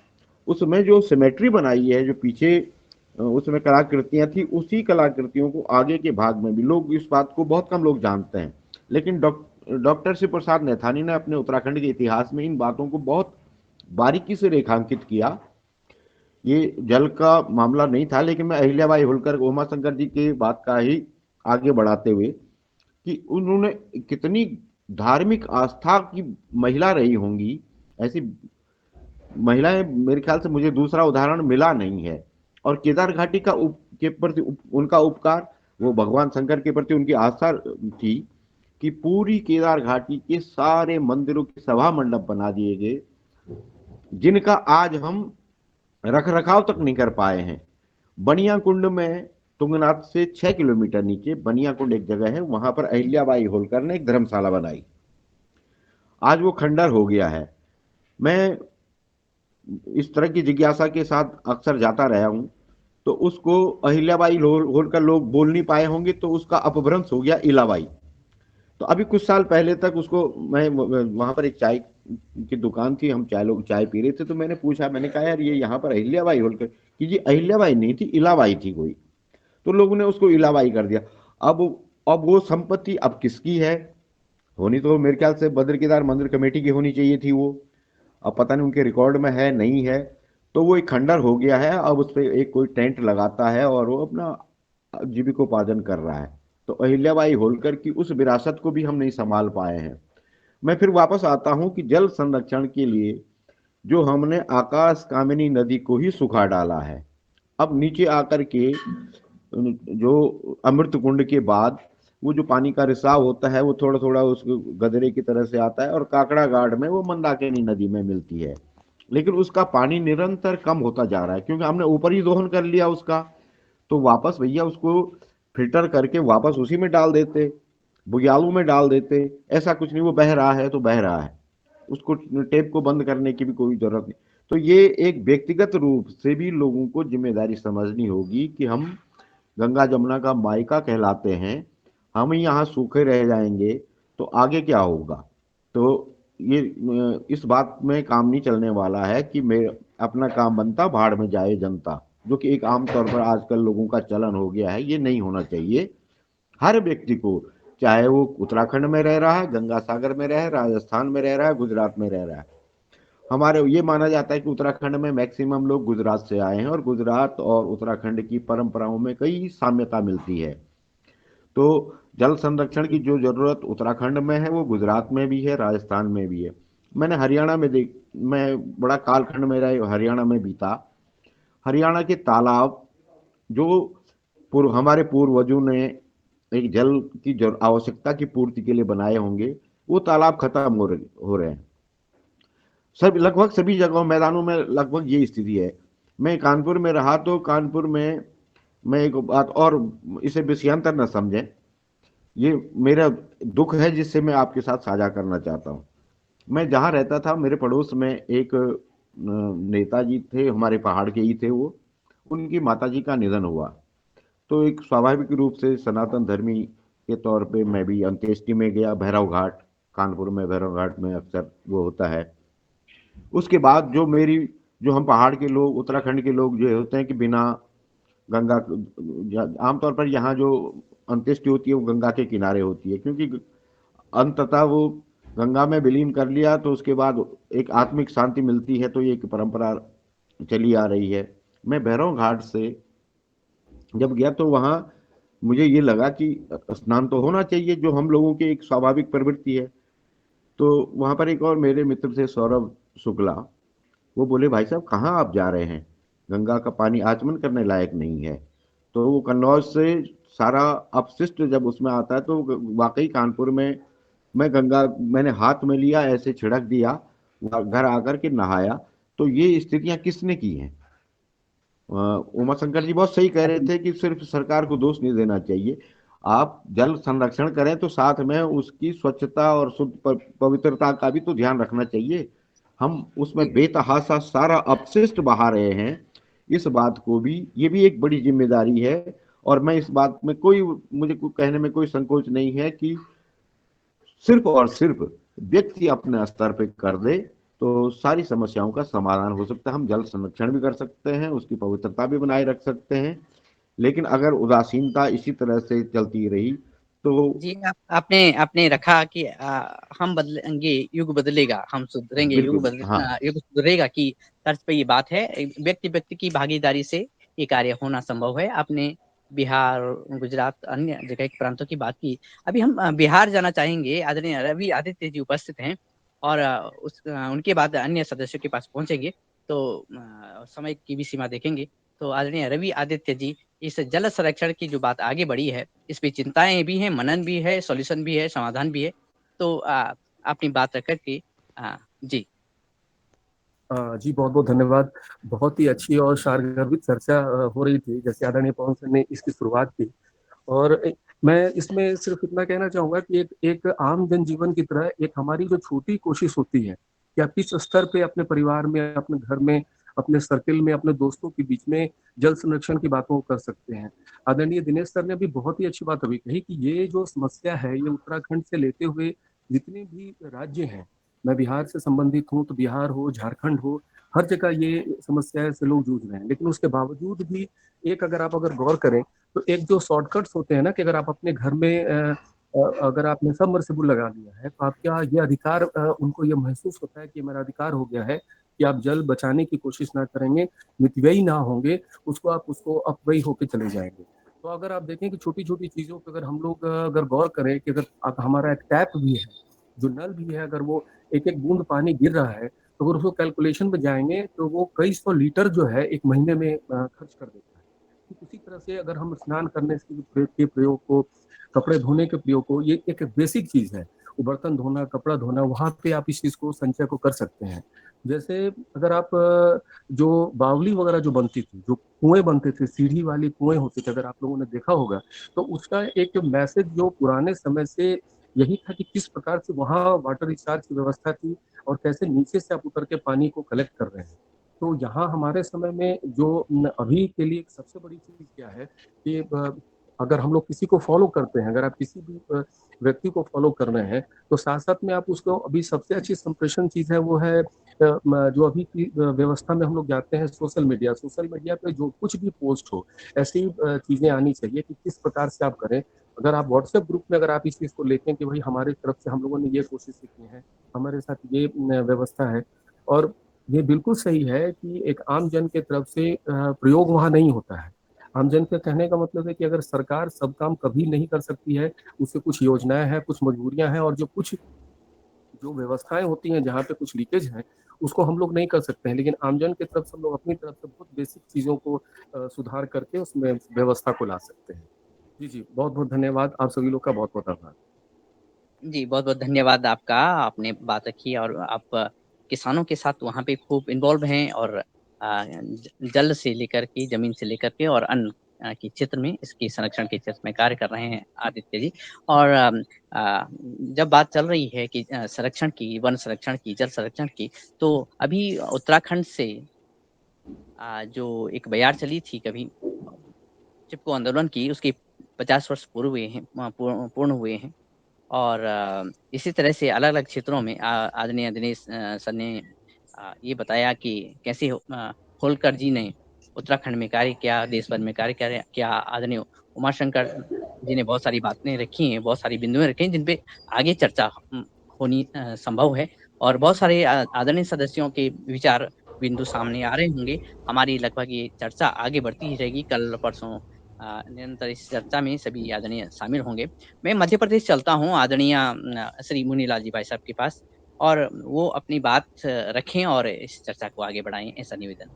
उसमें जो सिमेट्री बनाई है, जो पीछे उसमें कलाकृतियां थी, उसी कलाकृतियों को आगे के भाग में भी, लोग इस बात को बहुत कम लोग जानते हैं, लेकिन डॉक्टर शिव प्रसाद नैथानी ने अपने उत्तराखंड के इतिहास में इन बातों को बहुत बारीकी से रेखांकित किया। ये जल का मामला नहीं था, लेकिन मैं अहिल्याबाई होलकर, उमा शंकर जी की बात का ही आगे बढ़ाते हुए, कि उन्होंने कितनी धार्मिक आस्था की महिला रही होंगी, ऐसी महिलाएं मेरे ख्याल से मुझे दूसरा उदाहरण मिला नहीं है। और केदार घाटी के प्रति उनका उपकार, वो भगवान शंकर के प्रति उनकी आस्था थी कि पूरी केदार घाटी के सारे मंदिरों के सभा मंडप बना दिए गए, जिनका आज हम रख रखाव तक नहीं कर पाए हैं। बनिया कुंड में, तुंगनाथ से 6 किलोमीटर नीचे बनिया कुंड एक जगह है, वहां पर अहिल्याबाई होलकर ने एक धर्मशाला बनाई। आज वो खंडर हो गया है। मैं इस तरह की जिज्ञासा के साथ अक्सर जाता रहा हूं, तो उसको अहिल्याबाई होलकर लोग बोल नहीं पाए होंगे, तो उसका अपभ्रंश हो गया इलाबाई। तो अभी कुछ साल पहले तक उसको, मैं वहां पर एक चाय की दुकान थी, हम लोग चाय पी रहे थे, तो मैंने पूछा, मैंने कहा यार ये यहाँ पर अहिल्याबाई होलकर, कि जी अहिल्याबाई नहीं थी, इलाबाई थी कोई। तो लोगों ने उसको इलाबाई कर दिया। अब अब वो संपत्ति अब किसकी है? होनी तो मेरे ख्याल से बद्र केदार मंदिर कमेटी की होनी चाहिए थी वो। अब पता नहीं उनके रिकॉर्ड में है नहीं है, तो वो एक खंडर हो गया है। अब उस पर एक कोई टेंट लगाता है और वो अपना जीविकोपार्जन कर रहा है। तो अहिल्याबाई होलकर की उस विरासत को भी हम नहीं संभाल पाए हैं। मैं फिर वापस आता हूं कि जल संरक्षण के लिए जो हमने आकाश कामिनी नदी को ही सुखा डाला है, अब नीचे आकर के जो अमृत कुंड के बाद वो जो पानी का रिसाव होता है, वो थोड़ा थोड़ा उस गदरे की तरह से आता है और काकड़ा गाड़ में वो मंदाकिनी नदी में मिलती है। लेकिन उसका पानी निरंतर कम होता जा रहा है, क्योंकि हमने ऊपर ही दोहन कर लिया उसका। तो वापस भैया उसको फिल्टर करके वापस उसी में डाल देते, बुग्यालों में डाल देते। ऐसा कुछ नहीं, वो बह रहा है तो बह रहा है, उसको टेप को बंद करने की भी कोई जरूरत नहीं। तो ये एक व्यक्तिगत रूप से भी लोगों को जिम्मेदारी समझनी होगी कि हम गंगा जमुना का मायका कहलाते हैं, हम ही यहाँ सूखे रह जाएंगे तो आगे क्या होगा? तो ये इस बात में काम नहीं चलने वाला है कि मैं अपना काम बनता भाड़ में जाए जनता, जो कि एक आमतौर पर आजकल लोगों का चलन हो गया है। ये नहीं होना चाहिए। हर व्यक्ति को, चाहे वो उत्तराखंड में रह रहा है, गंगा सागर में रह, राजस्थान में रह रहा है, गुजरात में रह रहा है, हमारे ये माना जाता है कि उत्तराखंड में मैक्सिमम लोग गुजरात से आए हैं और गुजरात और उत्तराखंड की परंपराओं में कई साम्यता मिलती है। तो जल संरक्षण की जो जरूरत उत्तराखंड में है, वो गुजरात में भी है, राजस्थान में भी है। मैंने हरियाणा में मैं बड़ा कालखंड मेरा हरियाणा में बीता। हरियाणा के तालाब जो हमारे पूर्वजों ने एक जल की आवश्यकता की पूर्ति के लिए बनाए होंगे, वो तालाब खत्म हो रहे हैं। सब लगभग सभी जगहों, मैदानों में लगभग ये स्थिति है। मैं कानपुर में रहा, तो कानपुर में मैं एक बात और, इसे विषयांतर न समझें, ये मेरा दुख है जिससे मैं आपके साथ साझा करना चाहता हूँ। मैं जहाँ रहता था, मेरे पड़ोस में एक नेताजी थे, हमारे पहाड़ के ही थे वो। उनकी माताजी का निधन हुआ, तो एक स्वाभाविक रूप से सनातन धर्मी के तौर पे मैं भी अंत्येष्टि में गया। भैरव घाट, कानपुर में भैरव घाट में अक्सर वो होता है। उसके बाद जो हम पहाड़ के लोग, उत्तराखंड के लोग जो होते हैं कि बिना गंगा, आमतौर पर यहाँ जो अंत्येष्टि होती है वो गंगा के किनारे होती है, क्योंकि अंततः वो गंगा में विलीन कर लिया, तो उसके बाद एक आत्मिक शांति मिलती है। तो ये एक परंपरा चली आ रही है। मैं भैरव घाट से जब गया, तो वहाँ मुझे ये लगा कि स्नान तो होना चाहिए, जो हम लोगों की एक स्वाभाविक प्रवृत्ति है। तो वहाँ पर एक और मेरे मित्र थे, सौरभ शुक्ला, वो बोले, भाई साहब कहाँ आप जा रहे हैं? गंगा का पानी आचमन करने लायक नहीं है। तो वो कन्नौज से सारा अपशिष्ट जब उसमें आता है, तो वाकई कानपुर में मैं गंगा मैंने हाथ में लिया, ऐसे छिड़क दिया, घर आकर के नहाया। तो ये स्थितियां किसने की हैं? उमा शंकर जी बहुत सही कह रहे थे कि सिर्फ सरकार को दोष नहीं देना चाहिए। आप जल संरक्षण करें तो साथ में उसकी स्वच्छता और शुद्ध पवित्रता का भी तो ध्यान रखना चाहिए। हम उसमें बेतहाशा सारा अपशिष्ट बहा रहे हैं, इस बात को भी, ये भी एक बड़ी जिम्मेदारी है। और मैं इस बात में मुझे कहने में कोई संकोच नहीं है कि सिर्फ और सिर्फ व्यक्ति अपने स्तर पे कर दे तो सारी समस्याओं का समाधान हो सकता है। हम जल संरक्षण भी कर सकते हैं, उसकी पवित्रता भी बनाए रख सकते हैं, लेकिन अगर उदासीनता इसी तरह से चलती रही तो जी, आपने आपने रखा कि हम बदलेंगे, युग बदलेगा, हम सुधरेंगे, बिल्कुल हाँ। युग सुधरेगा की तर्ज पे ये बात है। व्यक्ति की भागीदारी से ये कार्य होना संभव है। आपने बिहार, गुजरात, अन्य जगह के प्रांतों की बात की। अभी हम बिहार जाना चाहेंगे। आदरणीय रवि आदित्य जी उपस्थित हैं और उनके बाद अन्य सदस्यों के पास पहुंचेंगे, तो समय की भी सीमा देखेंगे। तो आदरणीय रवि आदित्य जी, इस जल संरक्षण की जो बात आगे बढ़ी है, इस पे चिंताएं भी हैं, मनन भी है, सॉल्यूशन भी है, समाधान भी है। तो अपनी बात रख करके जी। जी बहुत बहुत धन्यवाद। बहुत ही अच्छी और सारगर्भित चर्चा हो रही थी, जैसे आदरणीय पवन सर ने इसकी शुरुआत की। और मैं इसमें सिर्फ इतना कहना चाहूंगा कि एक आम जनजीवन की तरह एक हमारी जो छोटी कोशिश होती है कि आप किस स्तर पे अपने परिवार में, अपने घर में, अपने सर्किल में, अपने दोस्तों के बीच में जल संरक्षण की बातों को कर सकते हैं। आदरणीय दिनेश सर ने भी बहुत ही अच्छी बात अभी कही कि ये जो समस्या है ये उत्तराखंड से लेते हुए जितने भी राज्य हैं, मैं बिहार से संबंधित हूँ तो बिहार हो, झारखंड हो, हर जगह ये समस्या से लोग जूझ रहे हैं। लेकिन उसके बावजूद भी अगर गौर करें तो एक जो शॉर्टकट्स होते हैं ना, कि अगर आप अपने घर में अगर आपने सबमर्सिबल लगा दिया है तो आपका ये अधिकार, उनको ये महसूस होता है कि मेरा अधिकार हो गया है कि आप जल बचाने की कोशिश ना करेंगे, मितव्ययी ना होंगे, उसको अपव्ययी होके चले जाएंगे। तो अगर आप देखें कि छोटी छोटी चीजों पर अगर हम लोग अगर गौर करें कि अगर हमारा एक टैप भी है, जो नल भी है, अगर वो एक एक बूंद पानी गिर रहा है तो अगर उसको कैलकुलेशन में जाएंगे तो वो कई सौ लीटर जो है एक महीने में खर्च कर देता है। ठीक उसी तरह से अगर हम स्नान करने के प्रयोग को, कपड़े धोने के प्रयोग को, ये एक बेसिक चीज है। वो बर्तन धोना, कपड़ा धोना, वहां पे आप इस चीज को, संचय को कर सकते हैं। जैसे अगर आप जो बावली वगैरह जो बनती थी, जो कुएं बनते थे, सीढ़ी वाली कुएं होते थे, अगर आप लोगों ने देखा होगा, तो उसका एक मैसेज जो पुराने समय से यही था कि किस प्रकार से वहाँ वाटर रिचार्ज की व्यवस्था थी और कैसे नीचे से आप उतर के पानी को कलेक्ट कर रहे हैं। तो यहाँ हमारे समय में जो अभी के लिए सबसे बड़ी चीज क्या है कि अगर हम लोग किसी को फॉलो करते हैं, अगर आप किसी भी व्यक्ति को फॉलो कर रहे हैं, तो साथ साथ में आप उसको, अभी सबसे अच्छी संप्रेषण चीज है वो है जो अभी की व्यवस्था में हम लोग जाते हैं, सोशल मीडिया पे जो कुछ भी पोस्ट हो, ऐसी चीजें आनी चाहिए कि किस प्रकार से आप करें। अगर आप व्हाट्सएप ग्रुप में अगर आप इस चीज को लेते हैं कि भाई हमारी तरफ से हम लोगों ने ये कोशिश की है, हमारे साथ ये व्यवस्था है, और ये बिल्कुल सही है कि एक आम जन के तरफ से प्रयोग वहाँ नहीं होता है। आम जन के कहने का मतलब है कि अगर सरकार सब काम कभी नहीं कर सकती है, उससे कुछ योजनाएं हैं, कुछ मजबूरियां हैं, और जो व्यवस्थाएं होती हैं जहाँ पे कुछ लीकेज है उसको हम लोग नहीं कर सकते हैं। लेकिन आमजन की तरफ से हम लोग अपनी तरफ से बहुत बेसिक चीजों को सुधार करके उसमें व्यवस्था को ला सकते हैं। जी जी, बहुत बहुत धन्यवाद। आप सभी लोग का बहुत बहुत आभार। जी, बहुत-बहुत धन्यवाद आपका। आपने बात रखी और आप किसानों के साथ वहाँ पे खूब इन्वॉल्व हैं और जल से लेकर के, ज़मीन से लेकर के और अन्न के क्षेत्र में, इसके संरक्षण के क्षेत्र में कार्य कर रहे हैं आदित्य जी। और जब बात चल रही है कि संरक्षण की, वन संरक्षण की, जल संरक्षण की, तो अभी उत्तराखंड से जो एक बयार चली थी कभी चिपको आंदोलन की, उसके 50 वर्ष पूरे हुए हैं, पूर्ण हुए हैं। और इसी तरह से अलग-अलग क्षेत्रों में आदरणीय दिनेश सर ने ये बताया कि कैसे होलकर जी ने उत्तराखंड में कार्य किया, देश भर में कार्य किया। आदरणीय उमाशंकर जी ने बहुत सारी बातें रखी हैं, बहुत सारी बिंदुएँ रखी हैं, जिन पे आगे चर्चा होनी संभव है और बहुत सारे आदरणीय सदस्यों के विचार बिंदु सामने आ रहे होंगे। हमारी लगभग ये चर्चा आगे बढ़ती ही रहेगी, कल-परसों निरंतर इस चर्चा में सभी आदरणीय शामिल होंगे। मैं मध्य प्रदेश चलता हूँ आदरणीय श्री मुनीलाल जी भाई साहब के पास और वो अपनी बात रखें और इस चर्चा को आगे बढ़ाएँ, ऐसा निवेदन।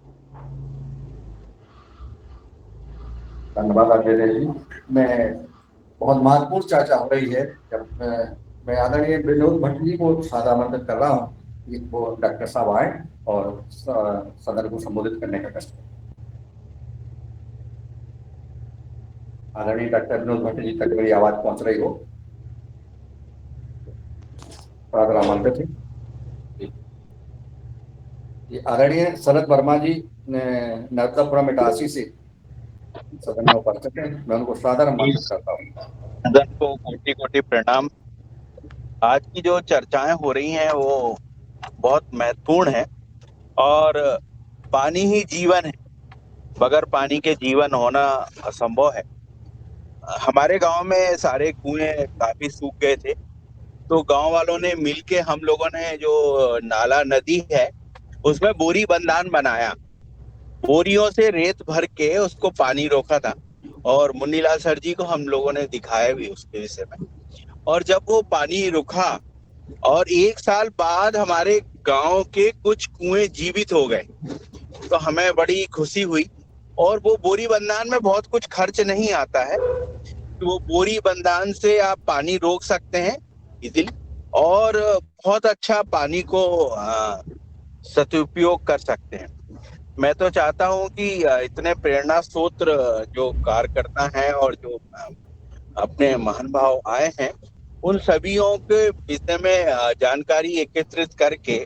धन्यवाद आचार्य जी। मैं बहुत महत्वपूर्ण चर्चा हो रही है। जब मैं आदरणीय विनोद भट्ट जी को सादर आमंत्रित कर रहा हूँ कि वो डॉक्टर साहब आए और सदन को संबोधित करने का कष्ट करें। आदरणीय डॉक्टर विनोद भट्ट जी तक मेरी आवाज पहुंच रही हो, सादर आमंत्रित है। आदरणीय शरद वर्मा जी नर्मदापुरम इटारसी से सदन में उपस्थित हैं, मैं उनको सादर आमंत्रित करता हूँ। सदन को कोटि कोटि प्रणाम। आज की जो चर्चाएं हो रही हैं वो बहुत महत्वपूर्ण है और पानी ही जीवन है, बगैर पानी के जीवन होना असंभव है। हमारे गांव में सारे कुएं काफी सूख गए थे, तो गांव वालों ने मिलके हम लोगों ने जो नाला नदी है उसमें बोरी बंधान बनाया, बोरियों से रेत भर के उसको पानी रोका था और मुन्नीलाल सर जी को हम लोगों ने दिखाया भी उसके विषय में। और जब वो पानी रुका और 1 साल बाद हमारे गांव के कुछ कुएं जीवित हो गए, तो हमें बड़ी खुशी हुई। और वो बोरी बंधान में बहुत कुछ खर्च नहीं आता है, तो वो बोरी बंधान से आप पानी रोक सकते हैं इजीली और बहुत अच्छा पानी को सदुपयोग कर सकते हैं। मैं तो चाहता हूं कि इतने प्रेरणा स्रोत जो कार्यकर्ता हैं और जो अपने महान भाव आए हैं, उन सभीयों के विषय में जानकारी एकत्रित करके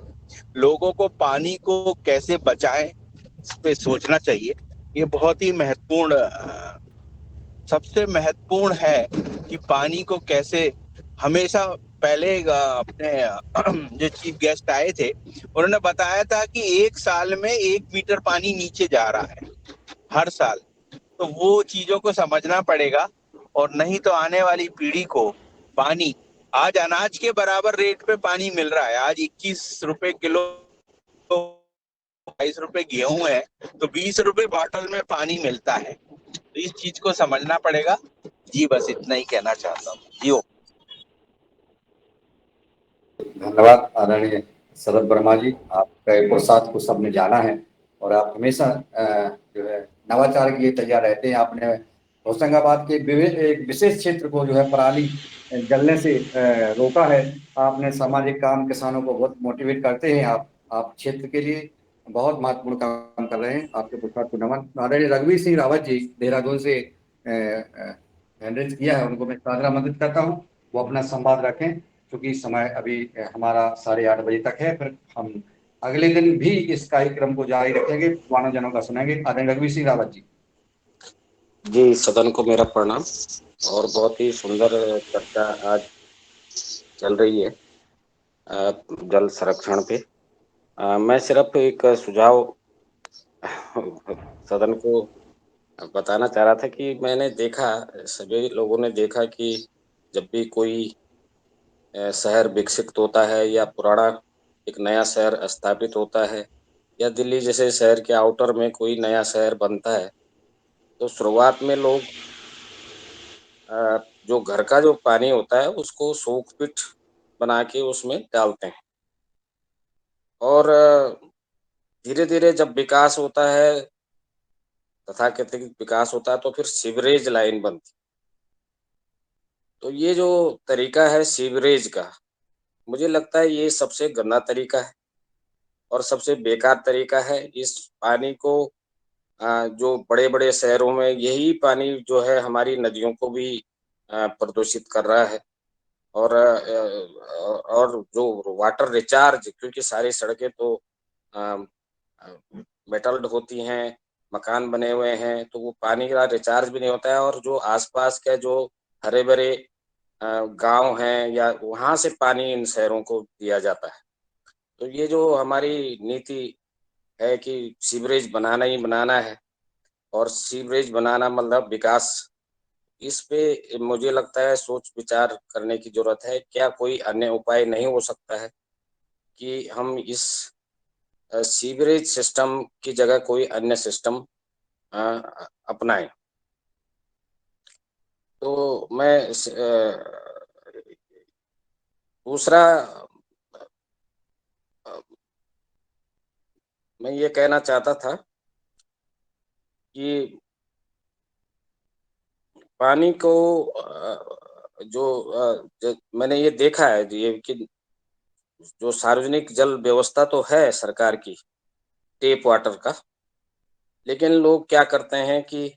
लोगों को पानी को कैसे बचाएं इस पे सोचना चाहिए। ये बहुत ही महत्वपूर्ण सबसे महत्वपूर्ण है कि पानी को कैसे हमेशा पहले अपने जो चीफ गेस्ट आए थे उन्होंने बताया था कि 1 साल में 1 मीटर पानी नीचे जा रहा है हर साल। तो वो चीजों को समझना पड़ेगा और नहीं तो आने वाली पीढ़ी को पानी, आज अनाज के बराबर रेट पे पानी मिल रहा है, आज 21 रुपए किलो, 22 रुपए गेहूं है, तो 20 रुपए बॉटल में पानी मिलता है। तो इस चीज को समझना पड़ेगा। जी बस इतना ही कहना चाहता हूँ। जी धन्यवाद आदरणीय शरद वर्मा जी, आपका ये पुरुषार्थ को सबने जाना है और आप हमेशा जो है नवाचार के लिए तैयार रहते हैं। आपने होशंगाबाद के एक विशेष क्षेत्र को जो है पराली जलने से रोका है। आपने सामाजिक काम, किसानों को बहुत मोटिवेट करते हैं। आप क्षेत्र के लिए बहुत महत्वपूर्ण काम कर रहे हैं, आपके पुरुषार्थ को नमन। आदरणीय रघुवीर सिंह रावत जी देहरादून से हैंड किया है, उनको मैं सादर आमंत्रित करता हूँ, वो अपना संवाद रखें क्योंकि समय अभी हमारा 8:30 बजे तक है। फिर हम अगले दिन भी इस कार्यक्रम को जारी रखेंगे, मानव जनों का सुनेंगे। आदरणीय रघुवीर सिंह रावत जी। जी, सदन को मेरा प्रणाम। और बहुत ही सुंदर चर्चा आज चल रही है जल संरक्षण पे। मैं सिर्फ एक सुझाव सदन को बताना चाह रहा था कि मैंने देखा, सभी लोगों ने देखा कि जब भी कोई शहर विकसित होता है या पुराना एक नया शहर स्थापित होता है या दिल्ली जैसे शहर के आउटर में कोई नया शहर बनता है, तो शुरुआत में लोग जो घर का जो पानी होता है उसको सोकपिट बना के उसमें डालते हैं और धीरे-धीरे जब विकास होता है, तथाकथित विकास होता है, तो फिर सीवरेज लाइन बनती है। तो ये जो तरीका है सीवरेज का, मुझे लगता है ये सबसे गंदा तरीका है और सबसे बेकार तरीका है। इस पानी को जो बड़े-बड़े शहरों में यही पानी जो है हमारी नदियों को भी प्रदूषित कर रहा है। और जो वाटर रिचार्ज, क्योंकि सारी सड़कें तो मेटल्ड होती हैं, मकान बने हुए हैं, तो वो पानी का रिचार्ज भी नहीं होता है और जो आसपास के जो हरे भरे गांव हैं या वहां से पानी इन शहरों को दिया जाता है। तो ये जो हमारी नीति है कि सीवरेज बनाना ही बनाना है और सीवरेज बनाना मतलब विकास, इस पे मुझे लगता है सोच विचार करने की जरूरत है। क्या कोई अन्य उपाय नहीं हो सकता है कि हम इस सीवरेज सिस्टम की जगह कोई अन्य सिस्टम अपनाएं? तो मैं दूसरा मैं ये कहना चाहता था कि पानी को जो मैंने ये देखा है ये कि जो सार्वजनिक जल व्यवस्था तो है सरकार की, टेप वाटर का, लेकिन लोग क्या करते हैं कि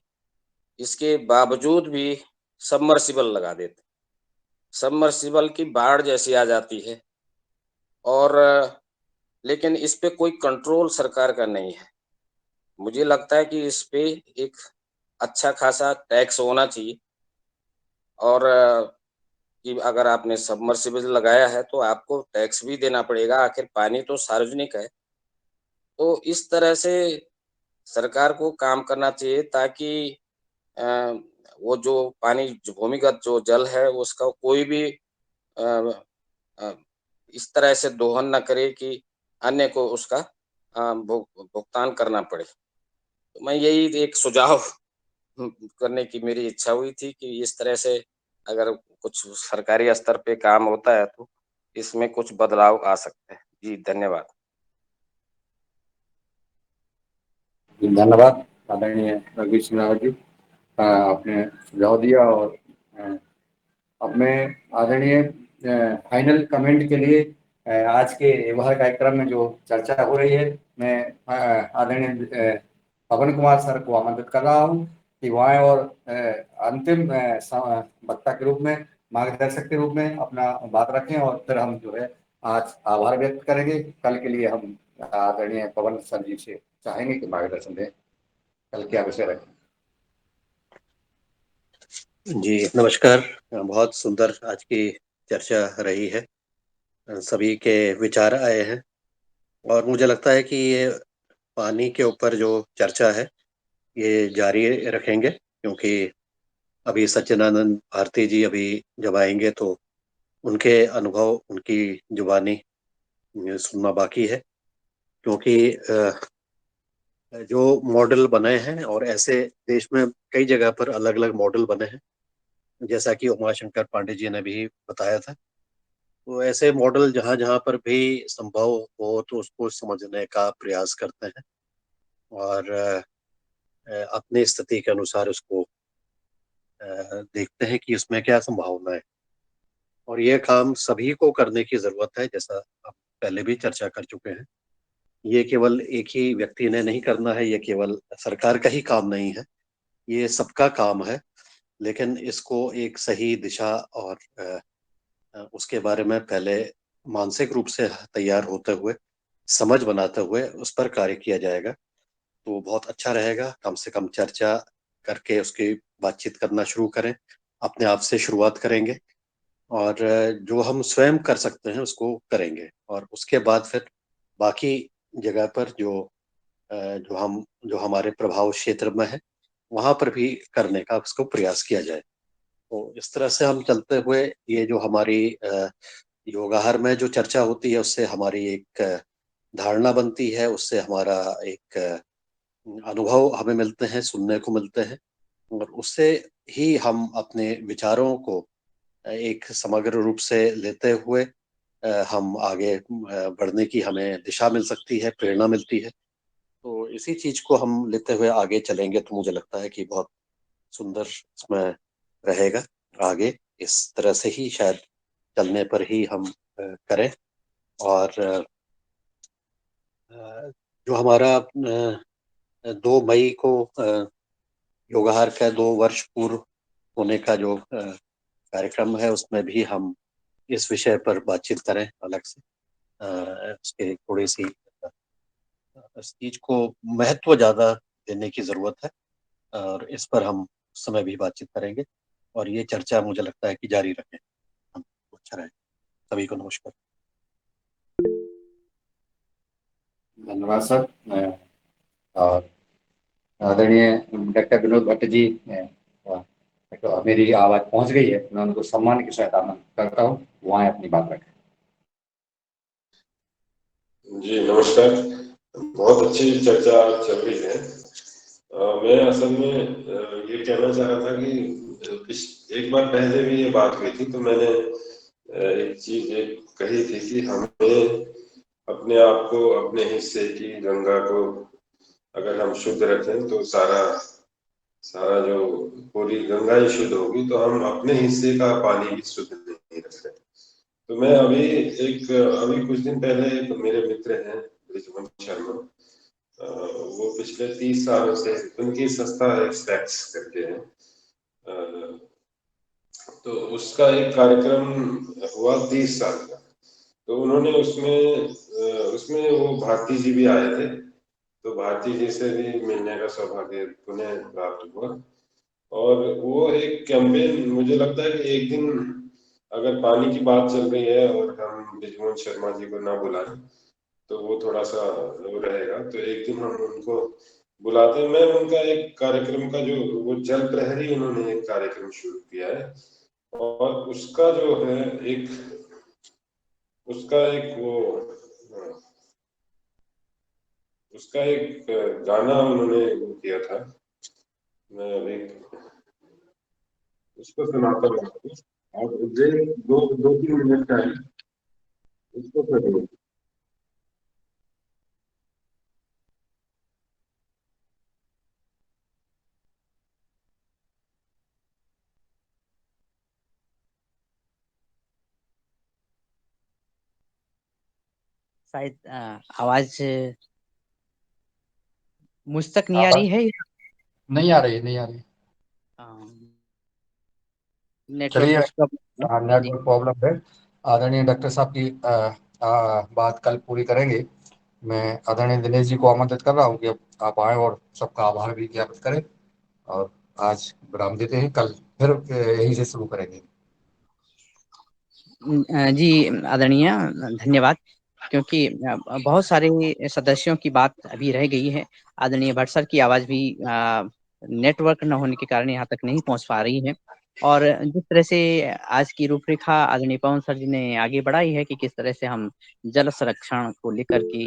इसके बावजूद भी सबमर्सिबल लगा देते। सबमर्सिबल की बाढ़ जैसी आ जाती है और लेकिन इस पे कोई कंट्रोल सरकार का नहीं है। मुझे लगता है कि इस पे एक अच्छा खासा टैक्स होना चाहिए। और कि अगर आपने सबमर्सिबल लगाया है तो आपको टैक्स भी देना पड़ेगा, आखिर पानी तो सार्वजनिक है। तो इस तरह से सरकार को काम करना चाहिए ताकि अ, वो जो पानी जो भूमिगत जो जल है उसका कोई भी अ अ, इस तरह से दोहन ना करे कि अन्य को उसका भुगतान करना पड़े। तो मैं यही एक सुझाव करने की मेरी इच्छा हुई थी कि इस तरह से अगर कुछ सरकारी स्तर पे काम होता है तो इसमें कुछ बदलाव आ सकते हैं। जी, धन्यवाद। धन्यवाद आदरणीय रघुवीर सिंह रावत जी, आपने सुझाव दिया। और अब मैं आदरणीय फाइनल कमेंट के लिए आज के वह कार्यक्रम में जो चर्चा हो रही है, मैं आदरणीय पवन कुमार सर को आमंत्रित कर रहा हूँ कि वह आए और अंतिम वक्ता के रूप में, मार्गदर्शक के रूप में अपना बात रखें। और फिर हम जो है आज आभार व्यक्त करेंगे। कल के लिए हम आदरणीय पवन सर जी से चाहेंगे कि मार्गदर्शन दें, कल क्या विषय रखें। जी नमस्कार। बहुत सुंदर आज की चर्चा रही है, सभी के विचार आए हैं और मुझे लगता है कि ये पानी के ऊपर जो चर्चा है ये जारी रखेंगे, क्योंकि अभी सच्चिदानंद भारती जी अभी जब आएंगे तो उनके अनुभव, उनकी जुबानी सुनना बाकी है। क्योंकि जो मॉडल बने हैं और ऐसे देश में कई जगह पर अलग अलग मॉडल बने हैं, जैसा कि उमाशंकर पांडे जी ने भी बताया था। तो ऐसे मॉडल जहाँ जहाँ पर भी संभव हो तो उसको समझने का प्रयास करते हैं और अपनी स्थिति के अनुसार उसको देखते हैं कि उसमें क्या संभावना है। और ये काम सभी को करने की जरूरत है, जैसा हम पहले भी चर्चा कर चुके हैं। ये केवल एक ही व्यक्ति ने नहीं करना है, ये केवल सरकार का ही काम नहीं है, ये सबका काम है। लेकिन इसको एक सही दिशा और उसके बारे में पहले मानसिक रूप से तैयार होते हुए, समझ बनाते हुए उस पर कार्य किया जाएगा तो बहुत अच्छा रहेगा। कम से कम चर्चा करके उसकी बातचीत करना शुरू करें, अपने आप से शुरुआत करेंगे और जो हम स्वयं कर सकते हैं उसको करेंगे। और उसके बाद फिर बाकी जगह पर जो हमारे प्रभाव क्षेत्र में है वहां पर भी करने का उसको प्रयास किया जाए। तो इस तरह से हम चलते हुए ये जो हमारी योगाहार में जो चर्चा होती है उससे हमारी एक धारणा बनती है, उससे हमारा एक अनुभव हमें मिलते हैं, सुनने को मिलते हैं और उससे ही हम अपने विचारों को एक समग्र रूप से लेते हुए हम आगे बढ़ने की हमें दिशा मिल सकती है, प्रेरणा मिलती है। तो इसी चीज को हम लेते हुए आगे चलेंगे तो मुझे लगता है कि बहुत सुंदर इसमें रहेगा। आगे इस तरह से ही शायद चलने पर ही हम करें। और जो हमारा 2 मई को योगाहार का 2 वर्ष पूर्व होने का जो कार्यक्रम है उसमें भी हम इस विषय पर बातचीत करें अलग से। उसके थोड़ी सी इस चीज को महत्व ज्यादा देने की जरूरत है और इस पर हम उस समय भी बातचीत करेंगे और ये चर्चा मुझे लगता है कि जारी रखें हम, अच्छा रहे। सभी को नमस्कार। धन्यवाद सर। और आदरणीय डॉक्टर विनोद भट्ट जी, तो मेरी आवाज पहुंच गई है, मैं उनको सम्मान के साथ आमंत्रित करता हूँ, वो आए अपनी बात रखें। जी नमस्कार। बहुत अच्छी चर्चा चल रही है। मैं असल में ये कहना चाह रहा था कि एक बार पहले भी ये बात हुई थी तो मैंने एक चीज कही थी कि हमें अपने आप को, अपने हिस्से की गंगा को अगर हम शुद्ध रखें तो सारा जो पूरी गंगा ही शुद्ध होगी, तो हम अपने हिस्से का पानी भी शुद्ध नहीं रख रहे। तो मैं अभी कुछ दिन पहले एक मेरे मित्र हैं ब्रिजमन शर्मा, वो पिछले 30 सालों से उनकी संस्था स्टैक्स करके है, तो उसका एक कार्यक्रम हुआ 30 साल का। तो उन्होंने उसमें वो भारती जी भी आए थे तो भारती जी से भी मिलने का सौभाग्य पुनः प्राप्त हुआ। और वो एक कैंपेन, मुझे लगता है कि एक दिन अगर पानी की बात चल रही है और हम बृजमोहन शर्मा जी को ना बुलाएं तो वो थोड़ा सा वो रहेगा, तो एक दिन हम उनको बुलाते हैं। मैं उनका एक कार्यक्रम का जो वो जल प्रहरी उन्होंने एक कार्यक्रम शुरू किया है, और उसका जो है उसका एक गाना उन्होंने वो किया था। मैं अभी उसको सुनाता हूँ आपको। आप दो तीन मिनट का है, उसको सुनिए। शायद आवाज मुझ तक नहीं आ रही आवाज है नहीं आ रही, नहीं आ रही। नेटवर्क चलिए, कुछ प्रॉब्लम जी। नेटवर्क प्रॉब्लम है। आदरणीय डॉक्टर साहब की बात कल पूरी करेंगे। मैं आदरणीय दिनेश जी को आमंत्रित कर रहा हूँ कि आप आए और सबका आभार भी ज्ञापित करें। और आज विराम देते हैं, कल फिर यहीं से शुरू करेंगे। जी आदरणीय, धन्यवाद। क्योंकि बहुत सारे सदस्यों की बात अभी रह गई है। आदरणीय भट्ट सर की आवाज भी नेटवर्क न होने के कारण यहाँ तक नहीं पहुँच पा रही है। और जिस तरह से आज की रूपरेखा आदरणीय पवन सर जी ने आगे बढ़ाई है कि किस तरह से हम जल संरक्षण को लेकर के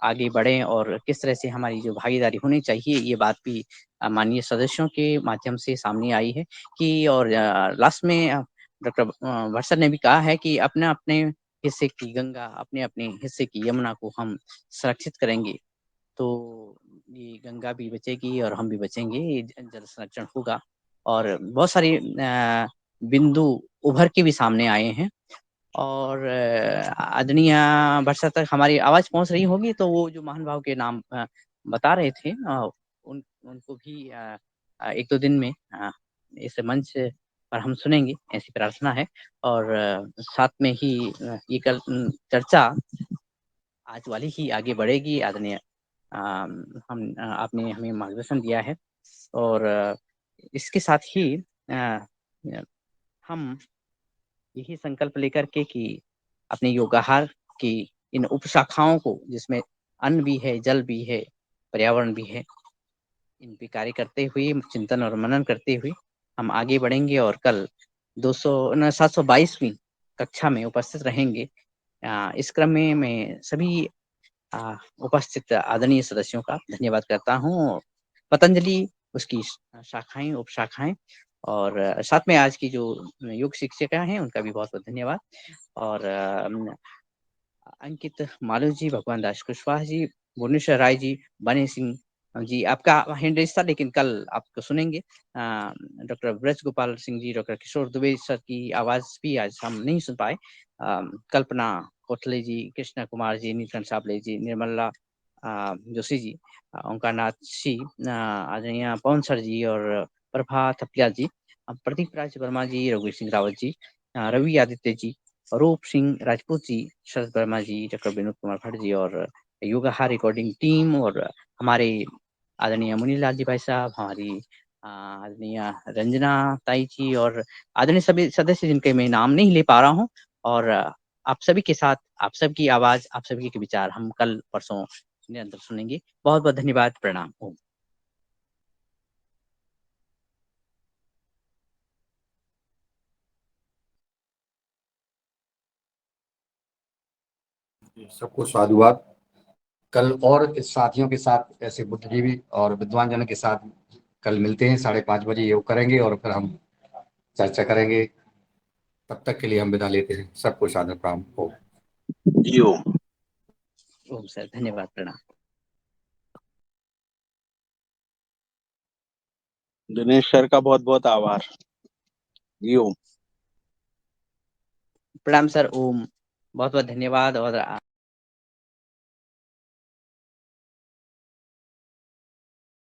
आगे बढ़ें और किस तरह से हमारी जो भागीदारी होनी चाहिए, ये बात भी माननीय सदस्यों के माध्यम से सामने आई है कि। और लास्ट में डॉक्टर भट्ट सर ने भी कहा है कि अपने अपने हिस्से की गंगा, अपने अपने हिस्से की यमुना को हम संरक्षित करेंगे तो ये गंगा भी बचेगी और हम भी बचेंगे, ये जल संरक्षण होगा। और बहुत सारे बिंदु उभर के भी सामने आए हैं। और आदरणीय भट्ट सर तक हमारी आवाज पहुंच रही होगी तो वो जो महान भाव के नाम बता रहे थे उनको भी एक दो दिन में इस मंच पर हम सुनेंगे, ऐसी प्रार्थना है। और साथ में ही ये कल चर्चा आज वाली ही आगे बढ़ेगी। आदरणीय आपने हमें मार्गदर्शन दिया है। और इसके साथ ही हम यही संकल्प लेकर के कि अपने योगाहार की इन उपशाखाओं को, जिसमें अन्न भी है, जल भी है, पर्यावरण भी है, इन पे कार्य करते हुए, चिंतन और मनन करते हुए हम आगे बढ़ेंगे। और कल 722वीं कक्षा में उपस्थित रहेंगे। इस क्रम में मैं सभी उपस्थित आदरणीय सदस्यों का धन्यवाद करता हूँ। पतंजलि, उसकी शाखाएं, उपशाखाएं और साथ में आज की जो योग शिक्षिका हैं उनका भी बहुत बहुत धन्यवाद। और अंकित मालू जी, भगवान दास कुशवाहा जी, भुवनेश्वर राय जी, बने सिंह जी, आपका हैंड रेस था लेकिन कल आपको सुनेंगे। डॉक्टर ब्रज गोपाल सिंह जी, डॉक्टर किशोर दुबे सर की आवाज भी आज हम नहीं सुन पाए। कल्पना कोठले जी, कृष्णा कुमार जी, नीलकंठ साबले जी, निर्मला जोशी जी, ओंकारनाथ जी, आदरणीय पवन सर जी और प्रभा थपलिया जी, प्रदीप राज वर्मा जी, रघुवीर सिंह रावत जी, रवि आदित्य जी, रूप सिंह राजपूत जी, शरद वर्मा जी, डॉक्टर विनोद कुमार भट्ट जी और योगाहार रिकॉर्डिंग टीम और हमारे आदरणीय मुनीलाल जी भाई साहब, हमारी आदरणीय रंजना ताई जी और आदरणीय सभी सदस्य जिनके मैं नाम नहीं ले पा रहा हूँ। और आप सभी के साथ, आप सबकी आवाज, आप सभी के विचार हम कल परसों निरंतर सुनेंगे। बहुत बहुत धन्यवाद। प्रणाम। ओम। सबको साधुवाद। कल और इस साथियों के साथ, ऐसे बुद्धिजीवी और विद्वान जनों के साथ कल मिलते हैं, 5:30 बजे योग करेंगे और फिर हम चर्चा करेंगे। तब तक के लिए हम विदा लेते हैं। सबको सादर प्रणाम। ओम सर, धन्यवाद। प्रणाम। दिनेश सर का बहुत बहुत आभार। ओम। प्रणाम सर। ओम। बहुत बहुत धन्यवाद। और